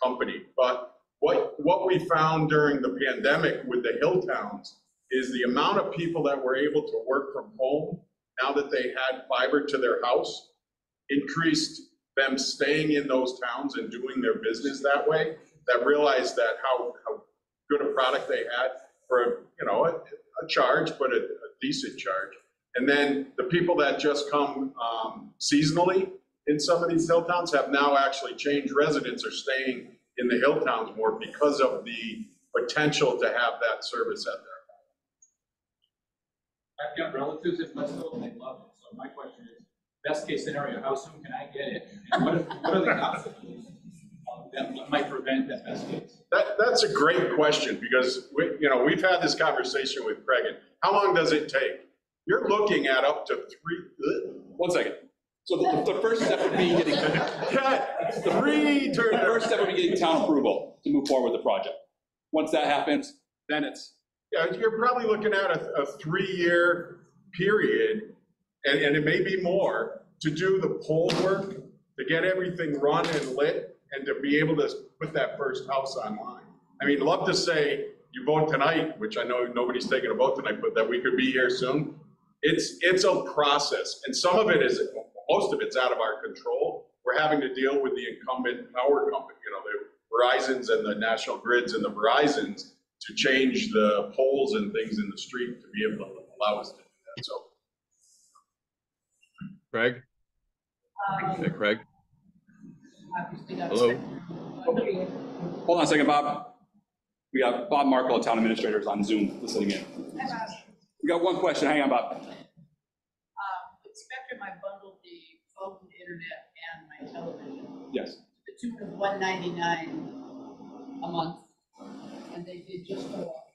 company, but what we found during the pandemic with the hill towns is the amount of people that were able to work from home now that they had fiber to their house increased them staying in those towns and doing their business that way, that realized that how good a product they had for, you know, a charge, but a decent charge. And then the people that just come seasonally in some of these hill towns have now actually changed residents or staying in the hill towns more because of the potential to have that service out there. I've got relatives in Westville and they love it, so my question is, best case scenario, how soon can I get it? And what are the obstacles that might prevent that best case? That's a great question, because we've had this conversation with Craig. And how long does it take? You're looking at up to 3. 1 second. So the first step would be getting the first step would be getting town approval to move forward with the project. Once that happens, then it's. Yeah, you're probably looking at a 3-year period, and it may be more, to do the pole work, to get everything run and lit, and to be able to put that first house online. I mean, love to say you vote tonight, which I know nobody's taking a vote tonight, but that we could be here soon. It's a process, and some of it is, most of it's out of our control. We're having to deal with the incumbent power company, the Verizons and the National Grids and the Verizons, to change the poles and things in the street to be able to allow us to do that. So, Craig? Hey, Craig? Hello? Hold on a second, Bob. We got Bob Markle, town administrator, is on Zoom listening in. We got one question. Hang on, Bob. With Spectrum, I bundled the phone, internet, and my television. Yes. To the tune of $199 a month, and they did just go up.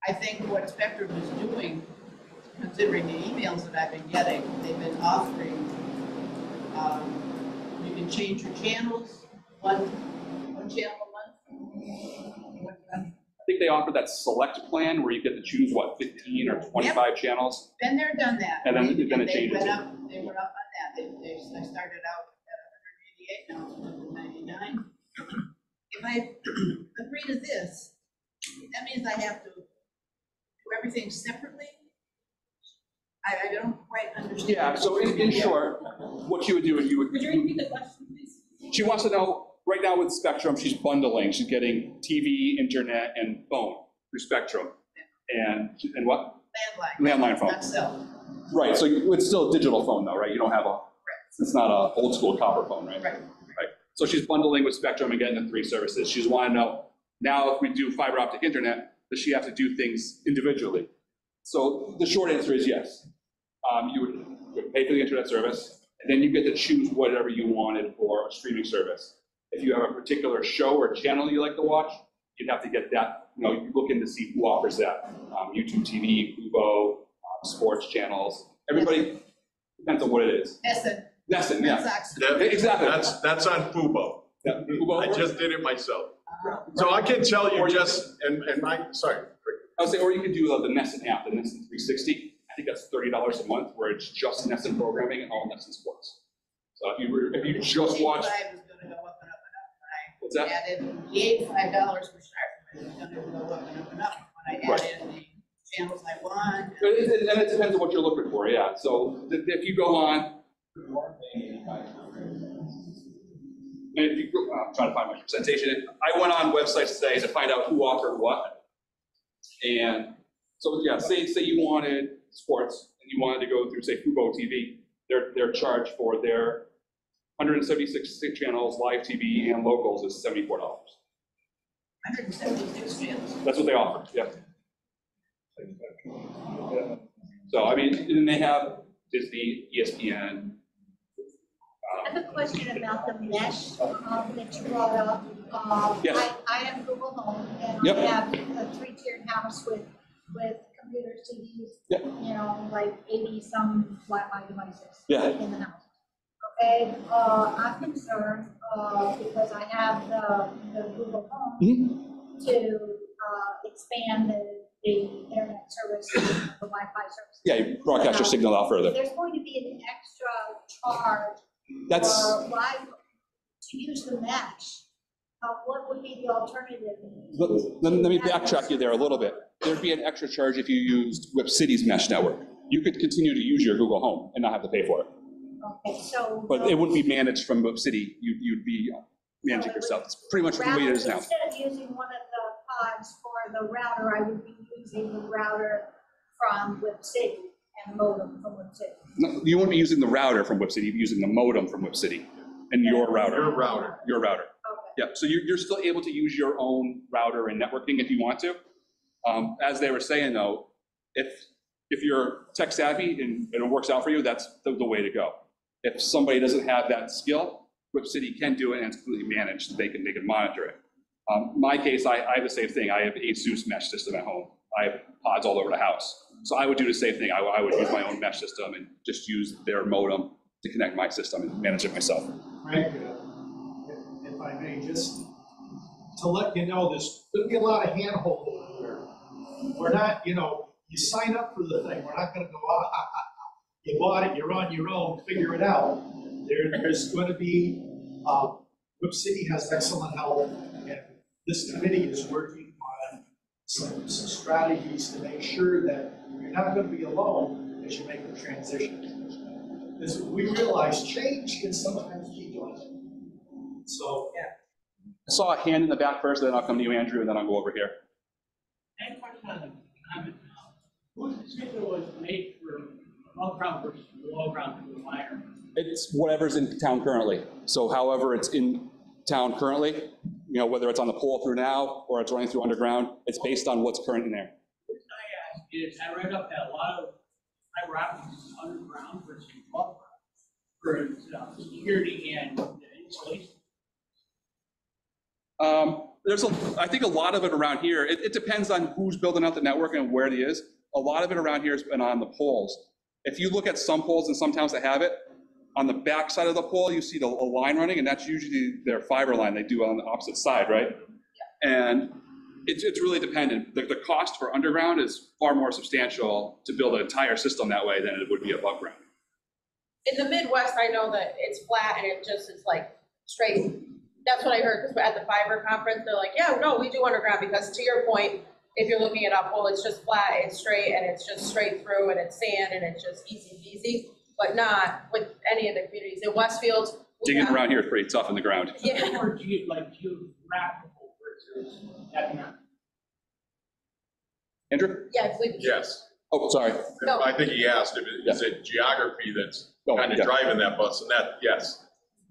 I think what Spectrum is doing, considering the emails that I've been getting, they've been offering, you can change your channels, one channel a month. I think they offer that select plan where you get to choose, 15 or 25 channels? Been there, done that. And then it They changes. They went up on that. I started out at 188, now it's 199. If I agree to this, that means I have to do everything separately? I don't quite understand. Yeah, so in short, what you would do is you would. Could you repeat the question, please? She wants to know, right now with Spectrum, she's bundling. She's getting TV, internet, and phone through Spectrum. And what? Landline phone. Not cell. Right, so it's still a digital phone though, right? You don't have it's not a old school copper phone, right? Right. So she's bundling with Spectrum and getting the 3 services. She's wanting to know, now if we do fiber optic internet, does she have to do things individually? So the short answer is yes. You would pay for the internet service, and then you get to choose whatever you wanted for a streaming service. If you have a particular show or channel you like to watch, you'd have to get that, you look in to see who offers that. YouTube TV, Fubo, sports channels, everybody, depends on what it is. Nesson, yeah. Exactly. That's on Fubo. Yeah, Fubo. I just did it myself. So I can tell you sorry. I would say, or you can do the Nesson app, the Nesson 360. I think that's $30 a month, where it's just Nesson programming and all Nesson sports. So if you just watch. What's that? Added the $85 for start, it's going to go up and up and up. When I add in the channels I want. And it depends on what you're looking for, yeah. So if you go on. And if you go, I'm trying to find my presentation. I went on websites today to find out who offered what. And so yeah, say you wanted sports and you wanted to go through, say, Fubo TV, their charge for their 176 channels, live TV and locals is $74. 176 channels. That's what they offer, yeah. So I mean, and they have Disney, ESPN. I have a question about the mesh that you brought up. Yes. I have Google Home, and Yep. I have a 3-tiered house with computers, TVs, Yep. like 80-some Wi-Fi devices Yeah. in the house. Okay, I'm concerned because I have the Google Home to expand the internet service, the Wi-Fi service. Yeah, you broadcast your signal out further. There's going to be an extra charge That's. for to use the mesh What would be the alternative? Let me backtrack you there a little bit. There'd be an extra charge if you used Whip City's mesh network. You could continue to use your Google Home and not have to pay for it. Okay, so. But it wouldn't be managed from Whip City. You'd be managing yourself. It's pretty much the way it is now. Instead of using one of the pods for the router, I would be using the router from Whip City and modem from Whip City. No, you wouldn't be using the router from Whip City. You'd be using the modem from Whip City and your router. Your router. Yeah, so you're still able to use your own router and networking if you want to. As they were saying though, if you're tech savvy and it works out for you, that's the way to go. If somebody doesn't have that skill, Whip City can do it and it's completely managed. They can monitor it. My case, I have the same thing. I have a ASUS mesh system at home. I have pods all over the house. So I would do the same thing. I would use my own mesh system and just use their modem to connect my system and manage it myself. Frank, if I may, just to let you know, there's going to be a lot of hand-holding here. We're not, you sign up for the thing. We're not going to go, you bought it, you're on your own, figure it out. There's going to be, Whip City has excellent help, and this committee is working on some strategies to make sure that you're not going to be alone as you make the transition. Because we realize change can sometimes be daunting. So, yeah. I saw a hand in the back first, then I'll come to you, Andrew, and then I'll go over here. I have a question on the comment now. Whose decision was made for above ground versus below ground for the wire? It's whatever's in town currently. So however it's in town currently, whether it's on the pole through now or it's running through underground, it's based on what's current in there. The reason I ask is I read up that a lot of fiber optics is underground versus above ground for security and installation. I think a lot of it around here, it depends on who's building out the network and where it is. A lot of it around here has been on the poles. If you look at some poles in some towns that have it, on the back side of the pole, you see a line running, and that's usually their fiber line they do on the opposite side, right? Yeah. And it's really dependent. The cost for underground is far more substantial to build an entire system that way than it would be above ground. In the Midwest, I know that it's flat and it just is like straight. That's what I heard, because at the fiber conference, they're like, yeah, no, we do underground, because to your point, if you're looking at uphold, it's just flat, it's straight, and it's just straight through, and it's sand, and it's just easy peasy, but not with any of the communities. In Westfield, digging around here is pretty tough in the ground. Yeah. Or geographical versus economic? Andrew? Yeah, I believe it's. Yes. Oh, sorry. No. I think he asked, is it geography that's kind of driving that bus? And that, yes.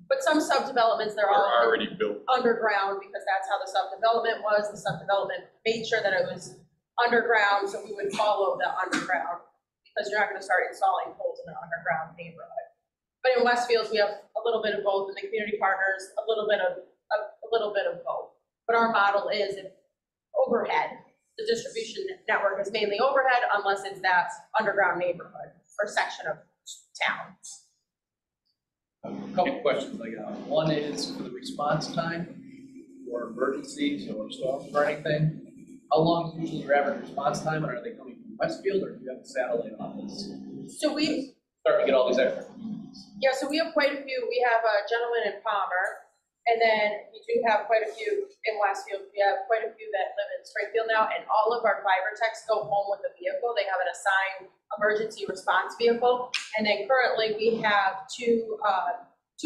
But some subdevelopments, they're all are already built underground, because that's how the subdevelopment was. The subdevelopment made sure that it was underground, so we would follow the underground, because you're not going to start installing poles in an underground neighborhood. But in Westfield, we have a little bit of both, and the community partners, a little bit of both. But our model is if overhead. The distribution network is mainly overhead, unless it's that underground neighborhood or section of town. A couple questions I got. One is for the response time for emergencies or storms or anything. How long is usually your average response time, and are they coming from Westfield, or do you have a satellite office? So we start to get all these extra. Yeah, so we have quite a few. We have a gentleman in Palmer, and then we do have quite a few in Westfield. We have quite a few that live in Springfield now, and all of our fiber techs go home with a vehicle. They have an assigned emergency response vehicle, and then currently we have two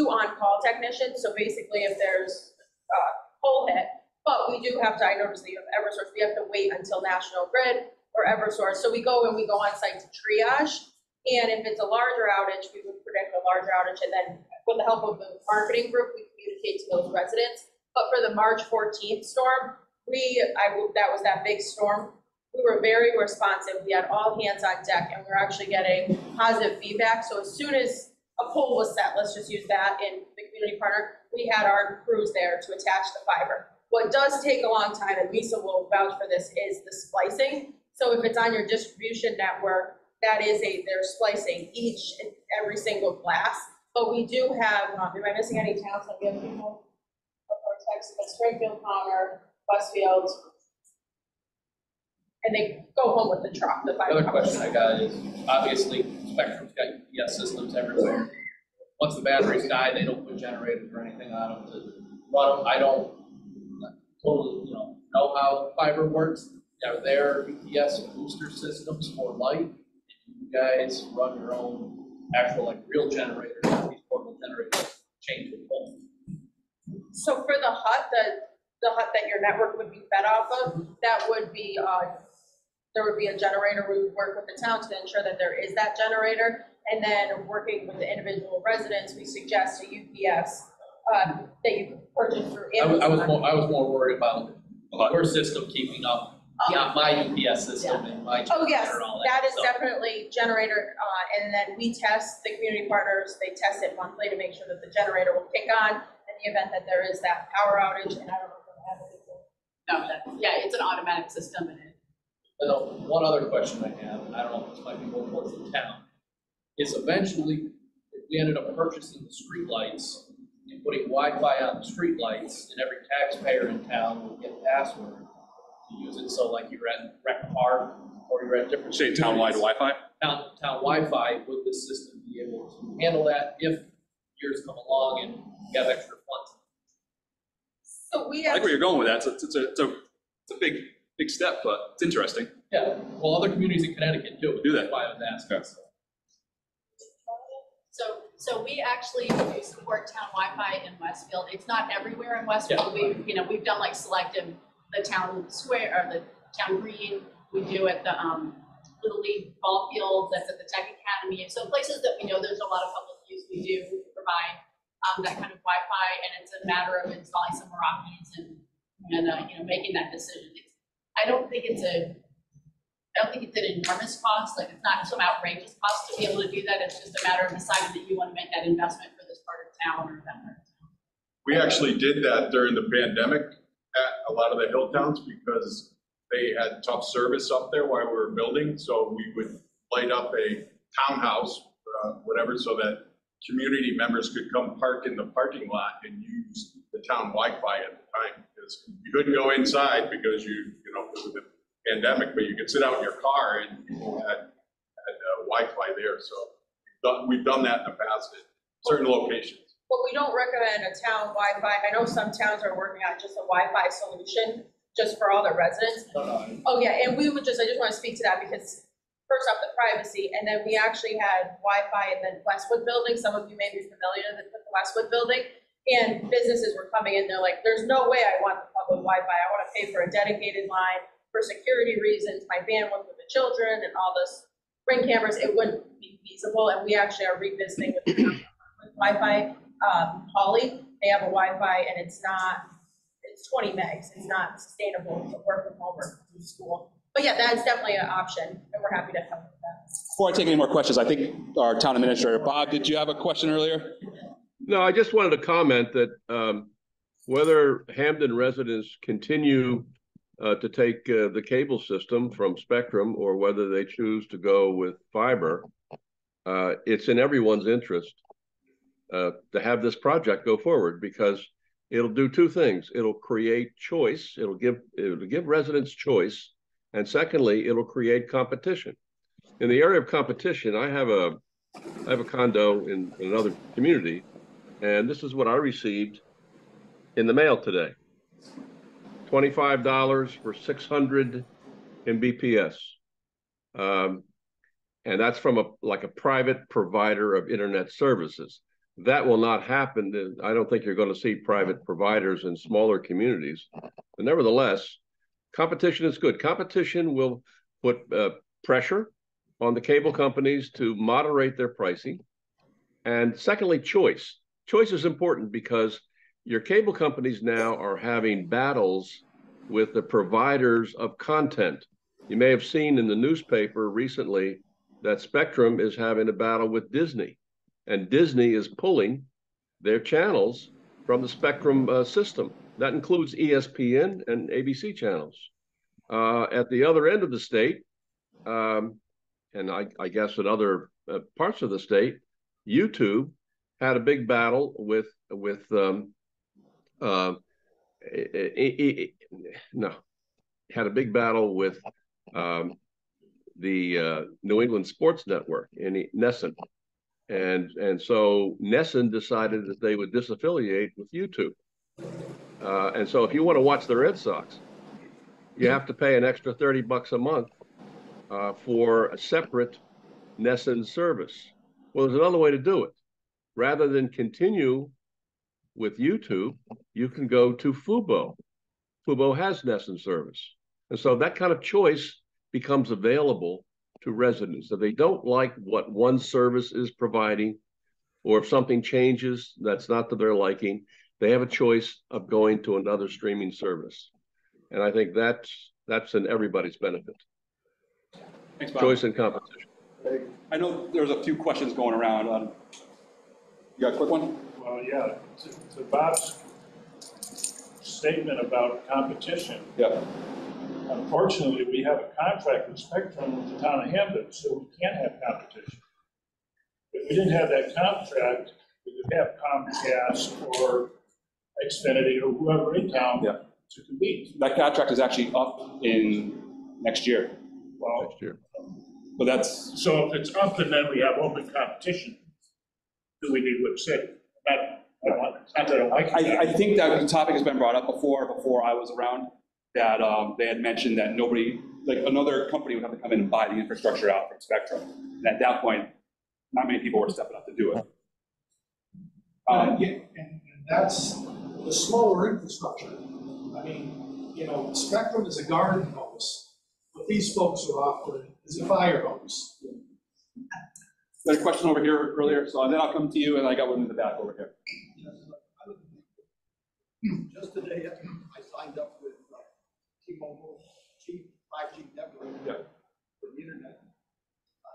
on-call technicians. So basically, if there's a pole hit, but we do have to, I noticed that you have Eversource, we have to wait until National Grid or Eversource. So we go on site to triage, and if it's a larger outage, we would predict a larger outage, and then with the help of the marketing group, we communicate to those residents. But for the March 14th storm, that was that big storm. We were very responsive. We had all hands on deck, and we were actually getting positive feedback. So as soon as a pole was set, let's just use that in the community partner, we had our crews there to attach the fiber. What does take a long time, and Lisa will vouch for this, is the splicing. So if it's on your distribution network, they're splicing each and every single glass. But we do have, am I missing any towns that we have people? Springfield, Palmer, Westfield, and they go home with the truck. The other question I got is, obviously, Spectrum's got UPS systems everywhere. Once the batteries die, they don't put generators or anything on them to run them. I don't totally, know how fiber works. Are there UPS booster systems for light? And you guys run your own actual, like, real generators, not these portable generators, change the pole? So for the hut that your network would be fed off of, that would be, there would be a generator. We would work with the town to ensure that there is that generator. And then working with the individual residents, we suggest a UPS that you purchase through Amazon. I was more worried about your system keeping up, my UPS system and my Oh, yes, generator and all that is stuff. definitely generator, and then we test, the community partners, they test it monthly to make sure that the generator will kick on in the event that there is that power outage, and I don't know if it has anything. No, yeah, it's an automatic system and it. One other question I have, and I don't know if this might be more towards the town, is eventually, if we ended up purchasing the streetlights and putting Wi-Fi on the streetlights, and every taxpayer in town would get a password to use it, so like you're at Rec Park, or you're at different. Say town-wide Wi-Fi? Town Wi-Fi, would this system be able to handle that if years come along and you have extra funds? So we I like have, where you're going with that. It's a big step, but it's interesting. Yeah, well, other communities in Connecticut do Do that. That's why I was asking. Yeah. So we actually do support town Wi-Fi in Westfield. It's not everywhere in Westfield. We've done like selective, the town square, or the town green. We do at the Little League ball field, that's at the Tech Academy. So places that we know there's a lot of public use, we do provide that kind of Wi-Fi, and it's a matter of installing some Meraki's and making that decision. I don't think it's an enormous cost, like it's not some outrageous cost to be able to do that. It's just a matter of deciding that you want to make that investment for this part of town or that part of town. We actually did that during the pandemic at a lot of the hill towns because they had tough service up there while we were building. So we would light up a townhouse, whatever, so that community members could come park in the parking lot and use the town Wi-Fi at the time. Because you couldn't go inside because because of the pandemic, but you could sit out in your car and people had Wi-Fi there. So we've done that in the past at certain locations. but we don't recommend a town Wi-Fi. I know some towns are working on just a Wi-Fi solution just for all their residents. Oh, yeah, and I just want to speak to that because first off, the privacy, and then we actually had Wi-Fi in the Westwood building. Some of you may be familiar with the Westwood building. And businesses were coming in, they're like, there's no way I want the public Wi-Fi. I want to pay for a dedicated line for security reasons, my bandwidth with the children and all this Ring cameras, it wouldn't be feasible. And we actually are revisiting with Wi-Fi. Holly, they have a Wi-Fi and it's 20 megs. It's not sustainable to work from home or do school. But yeah, that's definitely an option, and we're happy to help with that. Before I take any more questions, I think our town administrator, Bob, did you have a question earlier? No, I just wanted to comment that whether Hampden residents continue to take the cable system from Spectrum or whether they choose to go with fiber, it's in everyone's interest to have this project go forward because it'll do two things. It'll create choice. It'll give residents choice. And secondly, it'll create competition. In the area of competition, I have a condo in another community, and this is what I received in the mail today. $25 for 600 Mbps. And that's from a private provider of internet services. That will not happen. I don't think you're going to see private providers in smaller communities. But nevertheless, competition is good. Competition will put pressure on the cable companies to moderate their pricing. And secondly, choice. Choice is important because your cable companies now are having battles with the providers of content. You may have seen in the newspaper recently that Spectrum is having a battle with Disney, and Disney is pulling their channels from the Spectrum system. That includes ESPN and ABC channels. At the other end of the state, and I guess in other parts of the state, YouTube had a big battle with the New England Sports Network in NESN. And so NESN decided that they would disaffiliate with YouTube. And so if you want to watch the Red Sox, you have to pay an extra $30 a month for a separate NESN service. Well, there's another way to do it. Rather than continue with YouTube, you can go to Fubo. Fubo has NESN service. And so that kind of choice becomes available to residents. If they don't like what one service is providing, or if something changes that's not to their liking, they have a choice of going to another streaming service. And I think that's in everybody's benefit. Thanks, Bob. Choice and competition. I know there's a few questions going around. You got a quick one? Well, yeah, to Bob's statement about competition. Yeah. Unfortunately, we have a contract with Spectrum with the town of Hampden, so we can't have competition. If we didn't have that contract, we could have Comcast or Xfinity or whoever in town to compete. That contract is actually up in next year. Well, next year. But that's so if it's up and then we have open competition, do we need Whip City? I think that the topic has been brought up before I was around, that they had mentioned that nobody, like another company would have to come in and buy the infrastructure out from Spectrum. And at that point, not many people were stepping up to do it. And that's the slower infrastructure. I mean, you know, Spectrum is a garden hose. What these folks are offering is a fire hose. Got a question over here earlier, so then I'll come to you, and I got one in the back over here. Just today, I signed up with T-Mobile cheap 5G network for the internet. It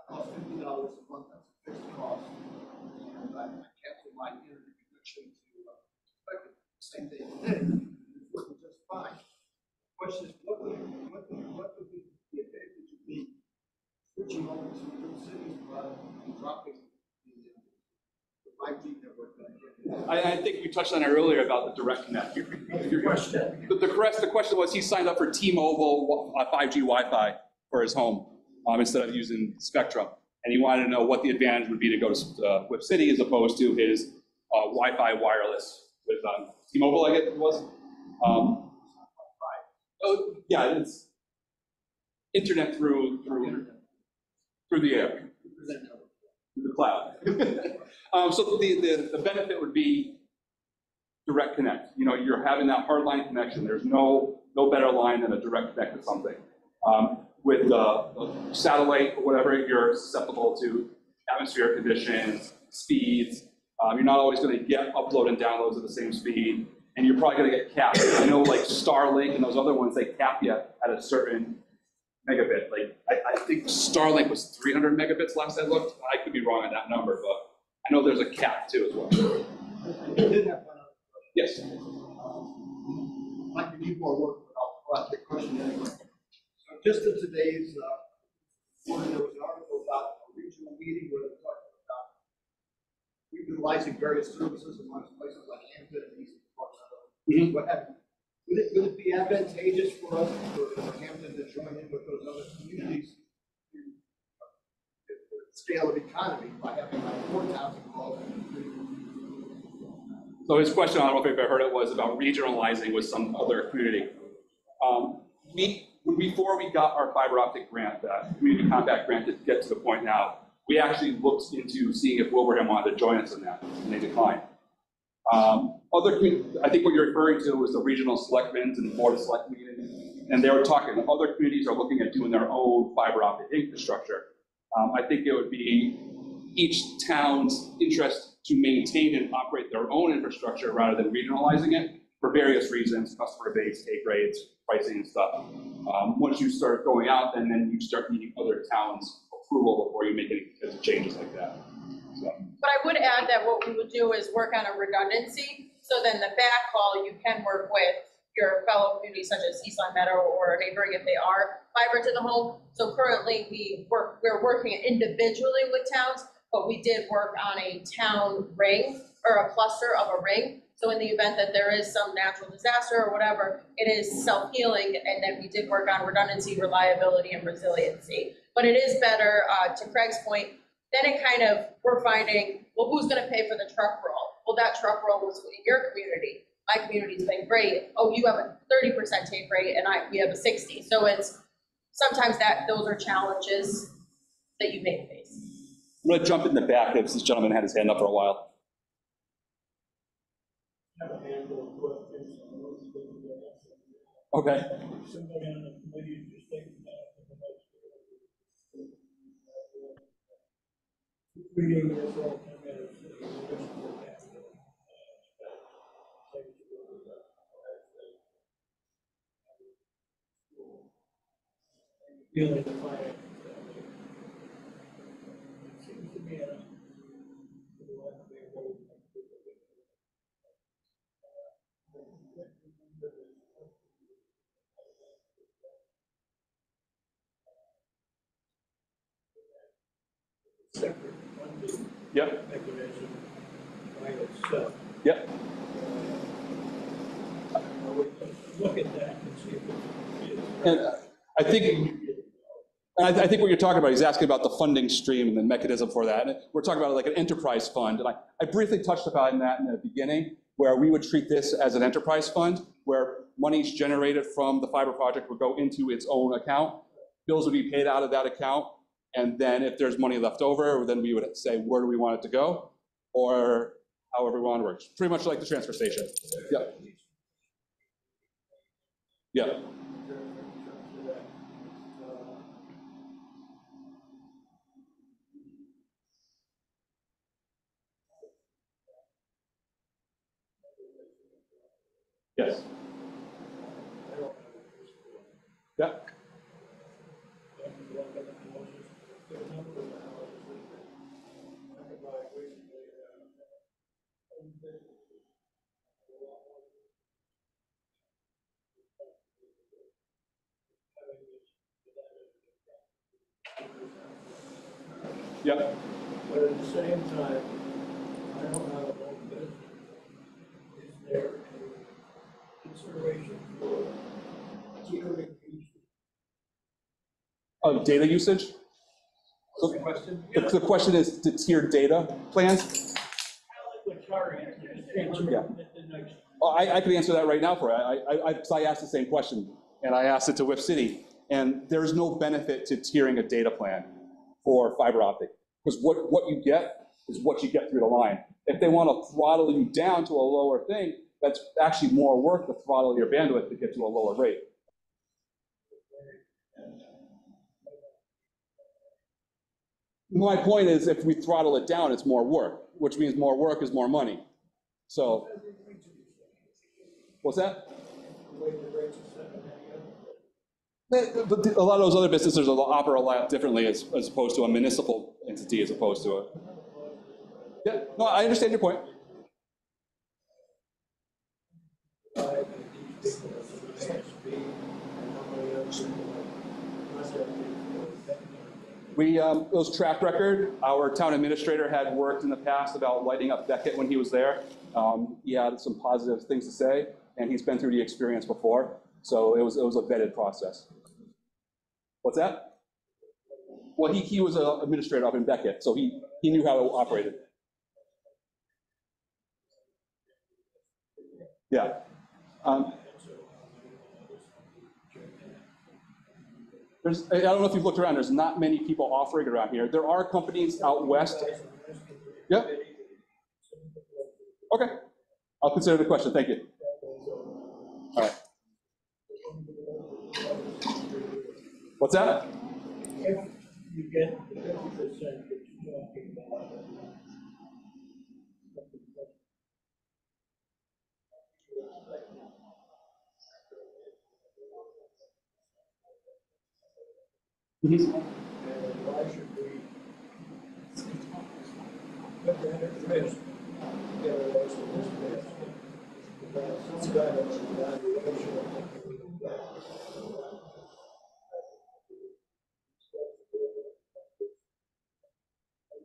costs $50 a month, that's a fixed cost. And I canceled my internet connection to Spectrum the same day today. It's working just fine. The question is, what would be the advantage of me switching over to new cities rather than dropping the 5G network? I think we touched on it earlier about the direct connect. Your question. The question was, he signed up for T-Mobile 5G Wi-Fi for his home instead of using Spectrum, and he wanted to know what the advantage would be to go to Whip City as opposed to his Wi-Fi wireless with T-Mobile, I guess it was. Oh yeah, it's internet through the air, through the cloud. So the benefit would be direct connect. You know, you're having that hardline connection. There's no better line than a direct connect to something. With satellite or whatever, you're susceptible to atmospheric conditions, speeds. You're not always going to get upload and downloads at the same speed, and you're probably going to get capped. I know like Starlink and those other ones, they cap you at a certain megabit. Like I think Starlink was 300 megabits last I looked. I could be wrong on that number, but I know there's a cap too as well. I did have one other question. Yes. Like you need more work, but I'll ask the question anyway. So just in today's morning, there was an article about a regional meeting where they were talking about utilizing various services amongst places like Hampton and East Park. What have you. Would it be advantageous for us, for Hampton to join in with those other communities to scale of economy by having like 4 towns involved? So his question, I don't know if you've ever heard it, was about regionalizing with some other community. Before we got our fiber optic grant, community compact grant to get to the point now, we actually looked into seeing if Wilbraham wanted to join us in that, and they declined. I think what you're referring to was the regional selectmen and board of select meetings, and they were talking, other communities are looking at doing their own fiber optic infrastructure. I think it would be each town's interest to maintain and operate their own infrastructure rather than regionalizing it for various reasons, customer base, take rates, pricing and stuff. Once you start going out, then you start needing other towns' approval before you make any changes like that. So. But I would add that what we would do is work on a redundancy, so then the backhaul, you can work with your fellow communities such as Eastline Meadow or neighboring if they are fiber to the home. So currently we're working individually with towns, but we did work on a town ring or a cluster of a ring. So in the event that there is some natural disaster or whatever, it is self-healing, and then we did work on redundancy, reliability, and resiliency. But it is better, to Craig's point, then it kind of, we're finding, well, who's gonna pay for the truck roll? Well, that truck roll was in your community. my community's been great. Oh, you have a 30% take rate and we have a 60. So it's, sometimes those are challenges that you may face. I'm gonna jump in the back if this gentleman had his hand up for a while. Okay. Somebody on the committee just taking that for the next reading this all dealing with finance. It seems to me separate funding mechanism by itself. Yep. Look at that and see if it is. And I think what you're talking about, he's asking about the funding stream and the mechanism for that. And we're talking about like an enterprise fund. And I briefly touched upon that in the beginning, where we would treat this as an enterprise fund, where monies generated from the fiber project would go into its own account. Bills would be paid out of that account. And then if there's money left over, then we would say, where do we want it to go? Or however we want to work. Pretty much like the transfer station. Yep. Yep. Yes. Yeah. Yep. But at the same time, I don't have a home business. Is there a consideration for tiering usage? Of data usage? So the question is to tier data plans? Yeah. I can answer that right now for you. I asked the same question, and I asked it to Whip City, and there's no benefit to tiering a data plan for fiber optic, because what you get is what you get through the line. If they want to throttle you down to a lower thing, that's actually more work to throttle your bandwidth to get to a lower rate. My point is, if we throttle it down, it's more work, which means more work is more money. So, what's that? But a lot of those other businesses operate a lot differently as opposed to a municipal entity as opposed to a. Yeah, no, I understand your point. Those track record, our town administrator had worked in the past about lighting up Beckett when he was there. He had some positive things to say, and he's been through the experience before. So it was a vetted process. What's that? Well, he was an administrator up in Beckett, so he knew how it operated. Yeah. I don't know if you've looked around, there's not many people offering around here. There are companies out west. Yeah. Okay. I'll consider the question. Thank you. All right. What's that? If you get the 50% that you're talking about, and why should we put that at risk? Get a risk of this risk without some kind of evaluation of what we got.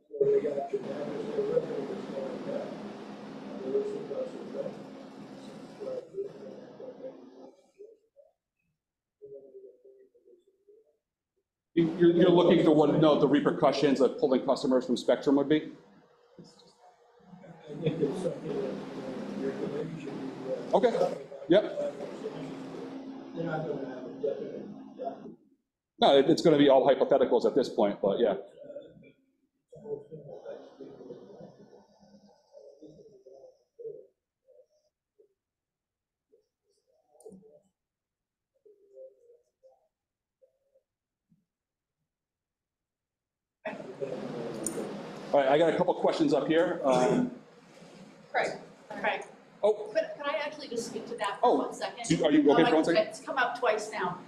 So we got to manage the revenue that's going down. There is a cost of that. You're looking for what the repercussions of pulling customers from Spectrum would be? I think it's something that regulation Okay, yep. They're not gonna have a definite. No, it's gonna be all hypotheticals at this point, but yeah. All right, I got a couple questions up here. Craig. Oh. Could I actually just speak to that Oh, for 1 second? are you okay for 1 second? It's come up twice now.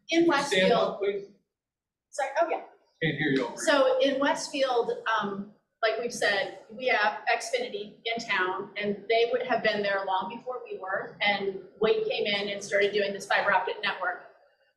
In Stand Westfield, up, please. sorry, oh yeah. Can't hear you over. So in Westfield, like we've said, we have Xfinity in town, and they would have been there long before we were, and Wade came in and started doing this fiber optic network,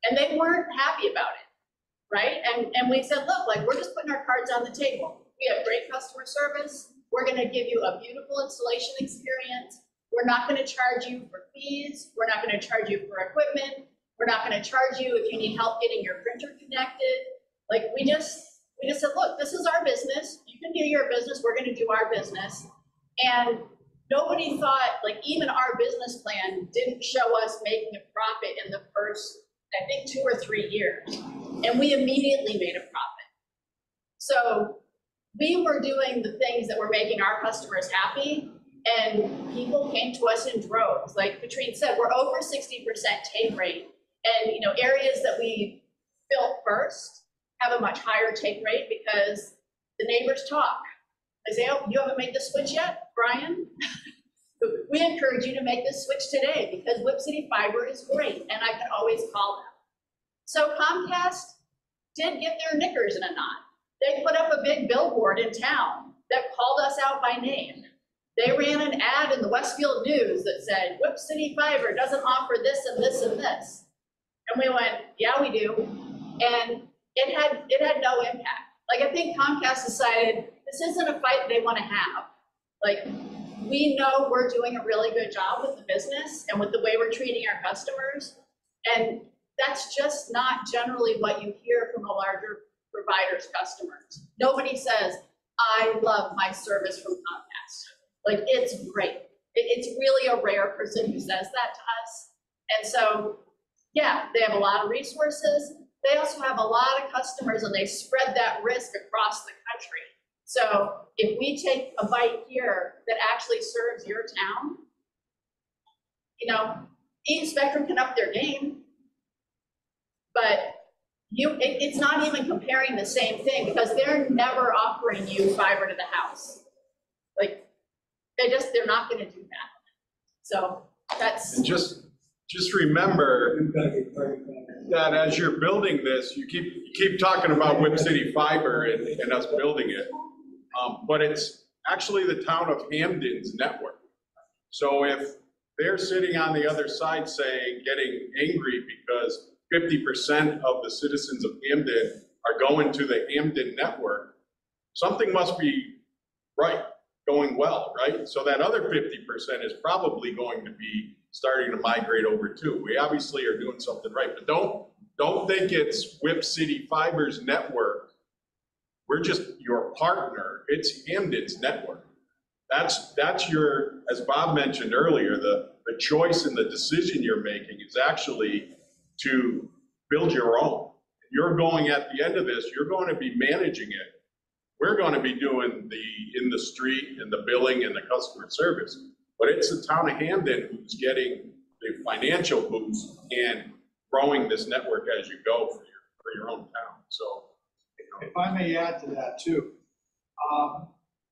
and they weren't happy about it, right? And we said, look, like, we're just putting our cards on the table. We have great customer service. We're gonna give you a beautiful installation experience. We're not gonna charge you for fees. We're not gonna charge you for equipment. We're not gonna charge you if you need help getting your printer connected. Like, we just said, look, this is our business. You can do your business. We're gonna do our business. And nobody thought, like, even our business plan didn't show us making a profit in the first, I think, 2 or 3 years. And we immediately made a profit. So we were doing the things that were making our customers happy, and people came to us in droves. Like Patrine said, we're over 60% take rate. And, you know, areas that we built first have a much higher take rate because the neighbors talk. They say, oh, you haven't made the switch yet, Brian? We encourage you to make this switch today because Whip City Fiber is great, and I can always call them. So Comcast did get their knickers in a knot. They put up a big billboard in town that called us out by name. They ran an ad in the Westfield News that said, Whip City Fiber doesn't offer this and this and this. And we went, yeah, we do. And it had no impact. Like, I think Comcast decided this isn't a fight they want to have. Like, we know we're doing a really good job with the business and with the way we're treating our customers. And that's just not generally what you hear from a larger provider's customers. Nobody says, I love my service from Comcast. Like, it's great. It's really a rare person who says that to us. And so, yeah, they have a lot of resources. They also have a lot of customers, and they spread that risk across the country. So if we take a bite here that actually serves your town, you know, Spectrum can up their game, but it's not even comparing the same thing because they're never offering you fiber to the house. Like, they're not going to do that. So that's. And just remember that as you're building this, you keep talking about Whip City Fiber and us building it, but it's actually the Town of Hampden's network. So if they're sitting on the other side saying, getting angry because 50% of the citizens of Hampden are going to the Hampden network, something must be right, going well, right? So that other 50% is probably going to be starting to migrate over too. We obviously are doing something right, but don't think it's Whip City Fiber's network. We're just your partner. It's Hampden's network. That's your, as Bob mentioned earlier, the choice and the decision you're making is actually to build your own. You're going, at the end of this, you're going to be managing it. We're going to be doing the in the street and the billing and the customer service. But it's the Town of Hampden who's getting the financial boost and growing this network as you go for your own town. So, you know. If I may add to that too,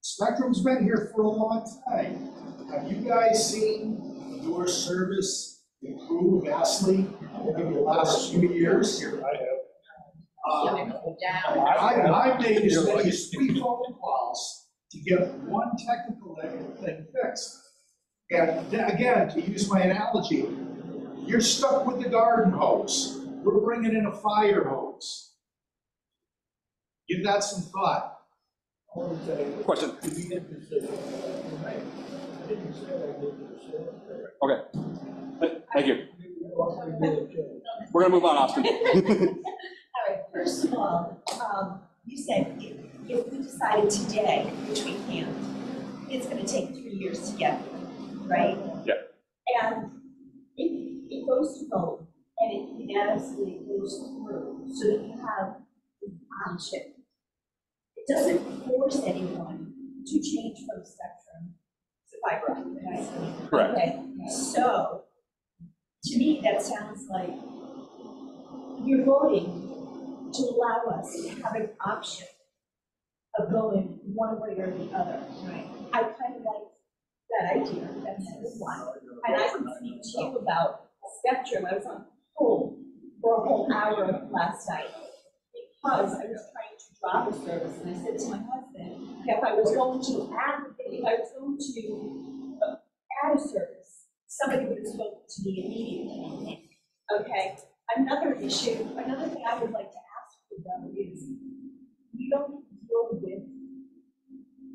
Spectrum's been here for a long time. Have you guys seen your service improve vastly over the last few years? I have. I made as many as 3 phone calls to get one technical thing fixed. And again, to use my analogy, you're stuck with the garden hose. We're bringing in a fire hose. Give that some thought. Question. Okay. Thank you. We're gonna move on, Austin. All right, first of all, you said if we decided today, which we can't, it's gonna take 3 years to get, right? Yeah. goes to vote and it unanimously goes through, so that you have the option. It doesn't force anyone to change from spectrum to fiber optic, right? Correct. Okay, so, to me, that sounds like you're voting to allow us to have an option of going one way or the other. Right. I kind of like that idea, that's a good one. And I can speak to you about spectrum. I was on hold for a whole hour last night because I was trying to drop a service, and I said to my husband, if I was going to add a service, somebody would have spoken to me immediately. Okay, another issue, another thing I would like to ask you though is, you don't deal with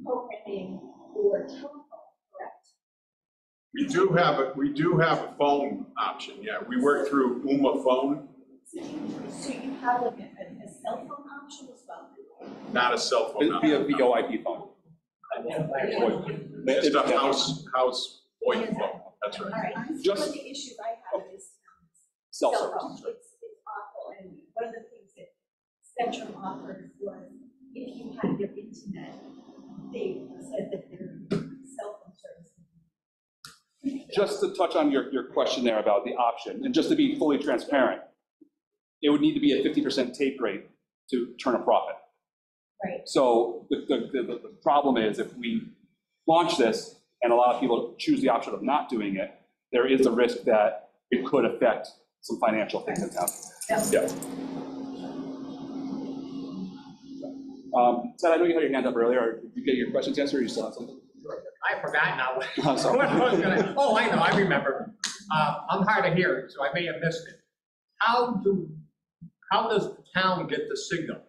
programming or telephone, correct? We do have a phone option, yeah. We work through Uma Phone, So you have like a cell phone option as well? not a cell phone It'd be a option. VoIP phone. Just a house VoIP phone, that's All right. right, Just- one of the issues I have is Cell cell service. phone. It's awful, and one of the things that Spectrum offered was if you had your internet, they said that their cell phone service. Just to touch on your question there about the option, and just to be fully transparent, it would need to be a 50% take rate to turn a profit. Right. So the problem is if we launch this and a lot of people choose the option of not doing it, there is a risk that it could affect some financial things in town. Yeah. Ted, I know you had your hand up earlier. Did you get your questions answered, or you still have something? I forgot now. Oh, sorry. What I was gonna- oh, I know, I remember. I'm hard of hearing, so I may have missed it. How does the town get the signal?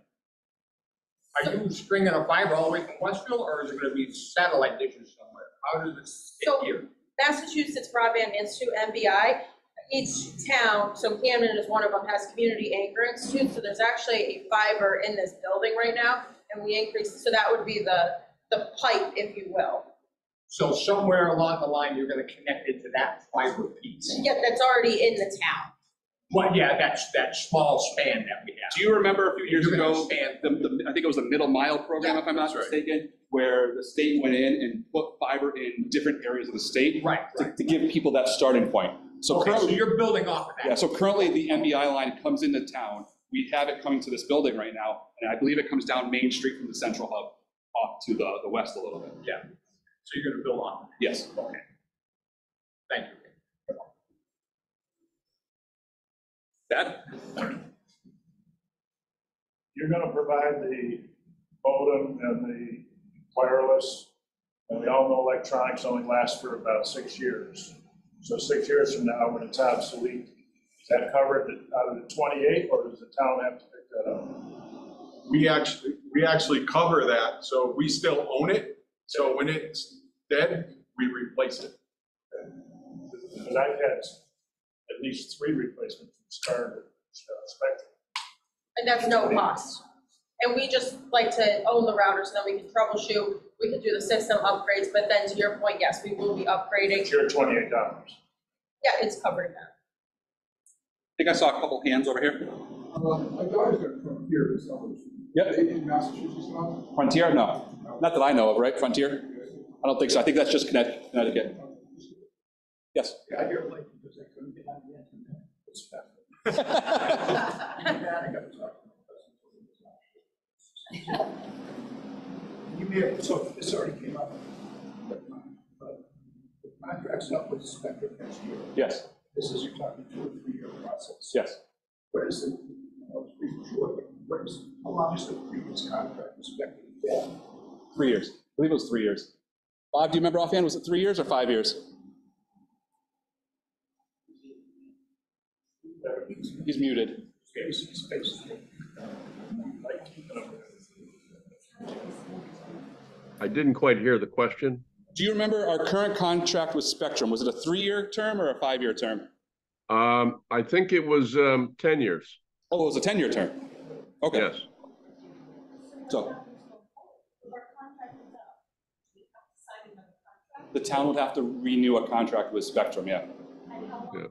Are you stringing a fiber all the way from Westville, or is it gonna be satellite dishes somewhere? How does it So- get here? Massachusetts Broadband Institute, MBI, each town, so Camden is one of them, has community anchor institutes, so there's actually a fiber in this building right now, and we increased, so that would be the pipe, if you will. So somewhere along the line, you're gonna connect it to that fiber piece. Yeah, that's already in the town. Well, yeah, that's that small span that we have. Do you remember a few years You're gonna ago, expand. I think it was the Middle Mile program, if I'm not mistaken, where the state went in and put fiber in different areas of the state Right. to give people that starting point. So Okay, so currently, you're building off of that. yeah, so currently the MBI line comes into town. We have it coming to this building right now, and I believe it comes down Main Street from the central hub off to the west a little bit. Yeah. So you're gonna build off of Yes. it. Okay. Thank you. That, You're gonna provide the modem and the wireless, and we all know electronics only last for about 6 years. So 6 years from now, when it's obsolete, is that covered out of the 28, or does the town have to pick that up? We actually cover that, so we still own it. So when it's dead, we replace it. Because I've had at least 3 replacements from Star Spectrum. And that's no cost. And we just like to own the routers, so then we can troubleshoot, we can do the system upgrades, but then to your point, yes, we will be upgrading. It's your $28. Yeah, it's covering that. I think I saw a couple hands over here. My daughter's got Frontier this summer. Yep. In Massachusetts now? Frontier? No, not that I know of, right? Frontier? I don't think so. I think that's just Connecticut. Yes. Yeah, I hear it late because they couldn't get on the internet. It's fast. You may have, so this already came up, but the contract's up with Spectrum next year. Yes. This is, you're talking 2 or 3 year process. Yes. What is it, how long is the previous contract with Spectrum? Yeah. 3 years. I believe it was 3 years. Bob, do you remember offhand? Was it 3 years or 5 years? He's muted. I didn't quite hear the question. Do you remember our current contract with Spectrum? Was it a 3-year term or a 5-year term? I think it was 10 years. Oh, it was a 10-year term. Okay. Yes. So the town would have to renew a contract with Spectrum, yeah. Yeah.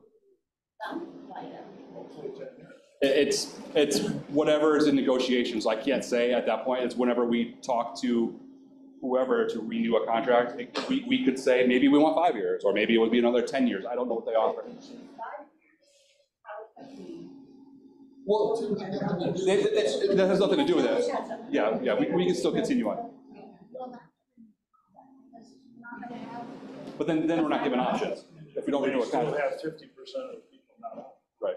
some light up. Hopefully 10 years. It's whatever is in negotiations. I can't say at that point. It's whenever we talk to whoever to renew a contract, we could say maybe we want 5 years, or maybe it would be another 10 years. I don't know what they offer. Well, that has nothing to do with it. Yeah, we can still continue on. But then we're not given options if we don't renew a Still contract. have 50% of people not on. Right.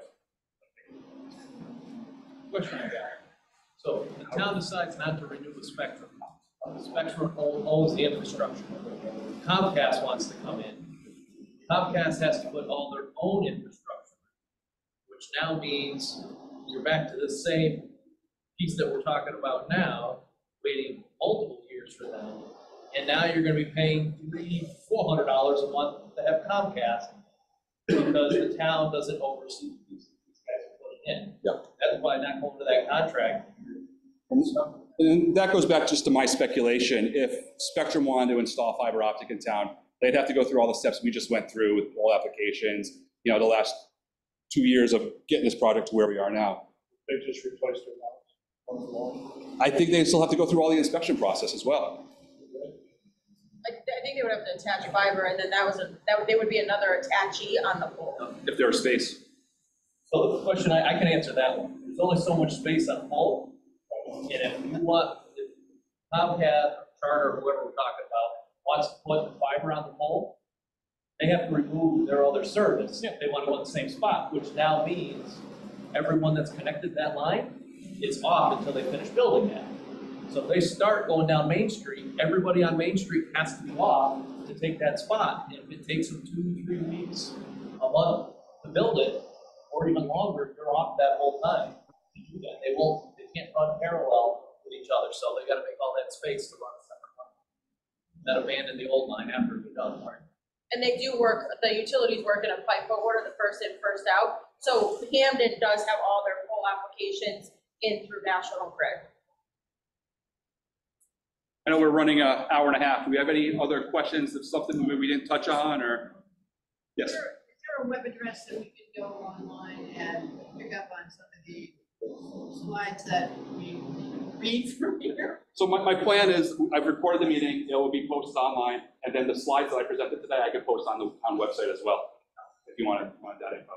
Question I got. So the town decides not to renew the spectrum. The spectrum owns the infrastructure. Comcast wants to come in. Comcast has to put all their own infrastructure, which now means you're back to the same piece that we're talking about now, waiting multiple years for them. And now you're gonna be paying $300-400 a month to have Comcast because the town doesn't oversee these guys are putting in. Yeah. That's why not going to that contract. And that goes back just to my speculation. If Spectrum wanted to install fiber optic in town, they'd have to go through all the steps we just went through with all applications, you know, the last 2 years of getting this project to where we are now. They just replaced their house. I think they still have to go through all the inspection process as well. I think they would have to attach fiber, and then they would be another attachee on the pole. If there was space. So the question, I can answer that one. There's only so much space on the pole. And if you want, if Comcast, Charter, whoever we're talking about, wants to put the fiber on the pole, they have to remove their other service if they want to go in the same spot, which now means everyone that's connected to that line is off until they finish building that. So if they start going down Main Street, everybody on Main Street has to be off to take that spot. And if it takes them 2-3 weeks, a month to build it, or even longer, they're off that whole time to do that. They can't run parallel with each other, so they gotta make all that space to run a separate line. That abandon the old line after they're done, right? And they do work, the utilities work in a FIFO order, the first in, first out. So Hampden does have all their full applications in through National Grid. I know we're running an hour and a half. Do we have any other questions of something we didn't touch on, or? Yes. Is there a web address that we can go online and pick up on some of the slides that we read from here? So my plan is, I've recorded the meeting, it will be posted online, and then the slides that I presented today, I can post on the town website as well, if you want that info.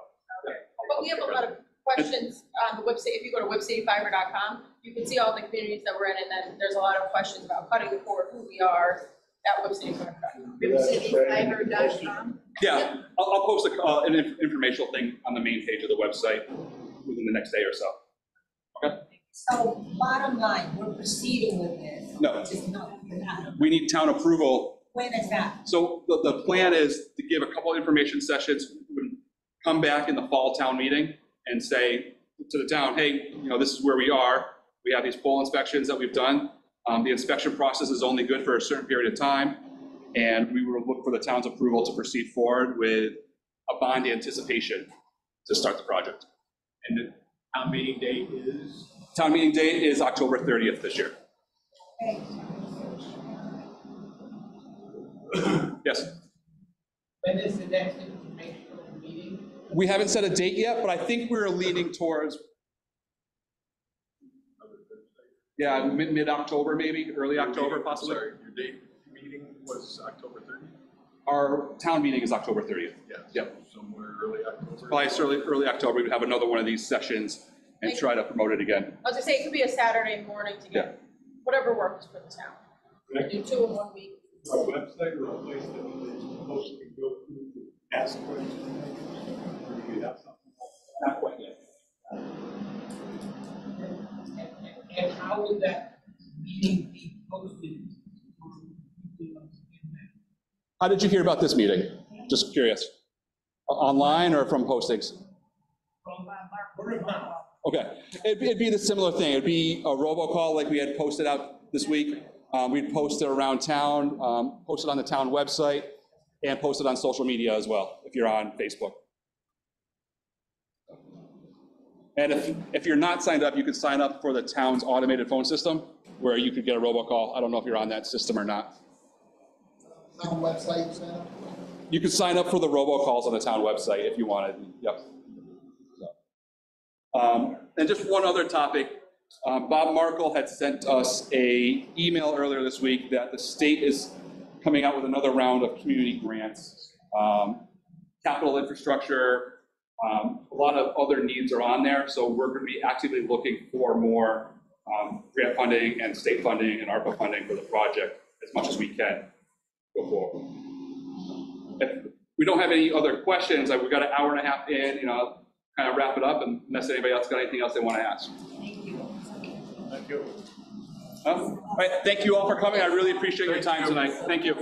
Okay. But we have a lot of questions on the website. If you go to webcityfiber.com, you can see all the communities that we're in, and then there's a lot of questions about cutting the cord, who we are, at webcityfiber.com. Webcityfiber.com? Yeah, I'll post an informational thing on the main page of the website within the next day or so. Okay? So bottom line, we're proceeding with this. No. Just not, we're not. We need town approval. When is that? So the plan is to give a couple information sessions, come back in the fall town meeting and say to the town, hey, you know, this is where we are. We have these pole inspections that we've done. The inspection process is only good for a certain period of time. And we will look for the town's approval to proceed forward with a bond anticipation to start the project. And the town meeting date is? Town meeting date is October 30th this year. Yes. When is the next informational meeting? We haven't set a date yet, but I think we're leaning towards, yeah, mid-October maybe, early October possibly. Sorry, your date meeting was October 30th? Our town meeting is October 30th. Yeah. Yep. Somewhere early October? Probably early October, we would have another one of these sessions and try to promote it again. I was gonna say, it could be a Saturday morning to get whatever works for the town. Do 2 in 1 week. A website or a place that we supposed to go through to ask questions? Or do we have something? Not quite yet. And how would that meeting be posted? How did you hear about this meeting? Just curious. Online or from postings? From word of mouth. Okay, it'd be the similar thing. It'd be a robocall like we had posted out this week. We'd post it around town, post it on the town website, and post it on social media as well, if you're on Facebook. And if you're not signed up, you could sign up for the town's automated phone system, where you could get a robocall. I don't know if you're on that system or not. Town website, sign up? You could sign up for the robocalls on the town website if you wanted. Yep. And just one other topic, Bob Markle had sent us a email earlier this week that the state is coming out with another round of community grants. Capital infrastructure, a lot of other needs are on there, so we're going to be actively looking for more grant funding and state funding and ARPA funding for the project as much as we can go forward. If we don't have any other questions, we've got an hour and a half in, kind of wrap it up unless anybody else got anything else they want to ask. Thank you. Thank you. All right, thank you all for coming. I really appreciate your time tonight. Thank you.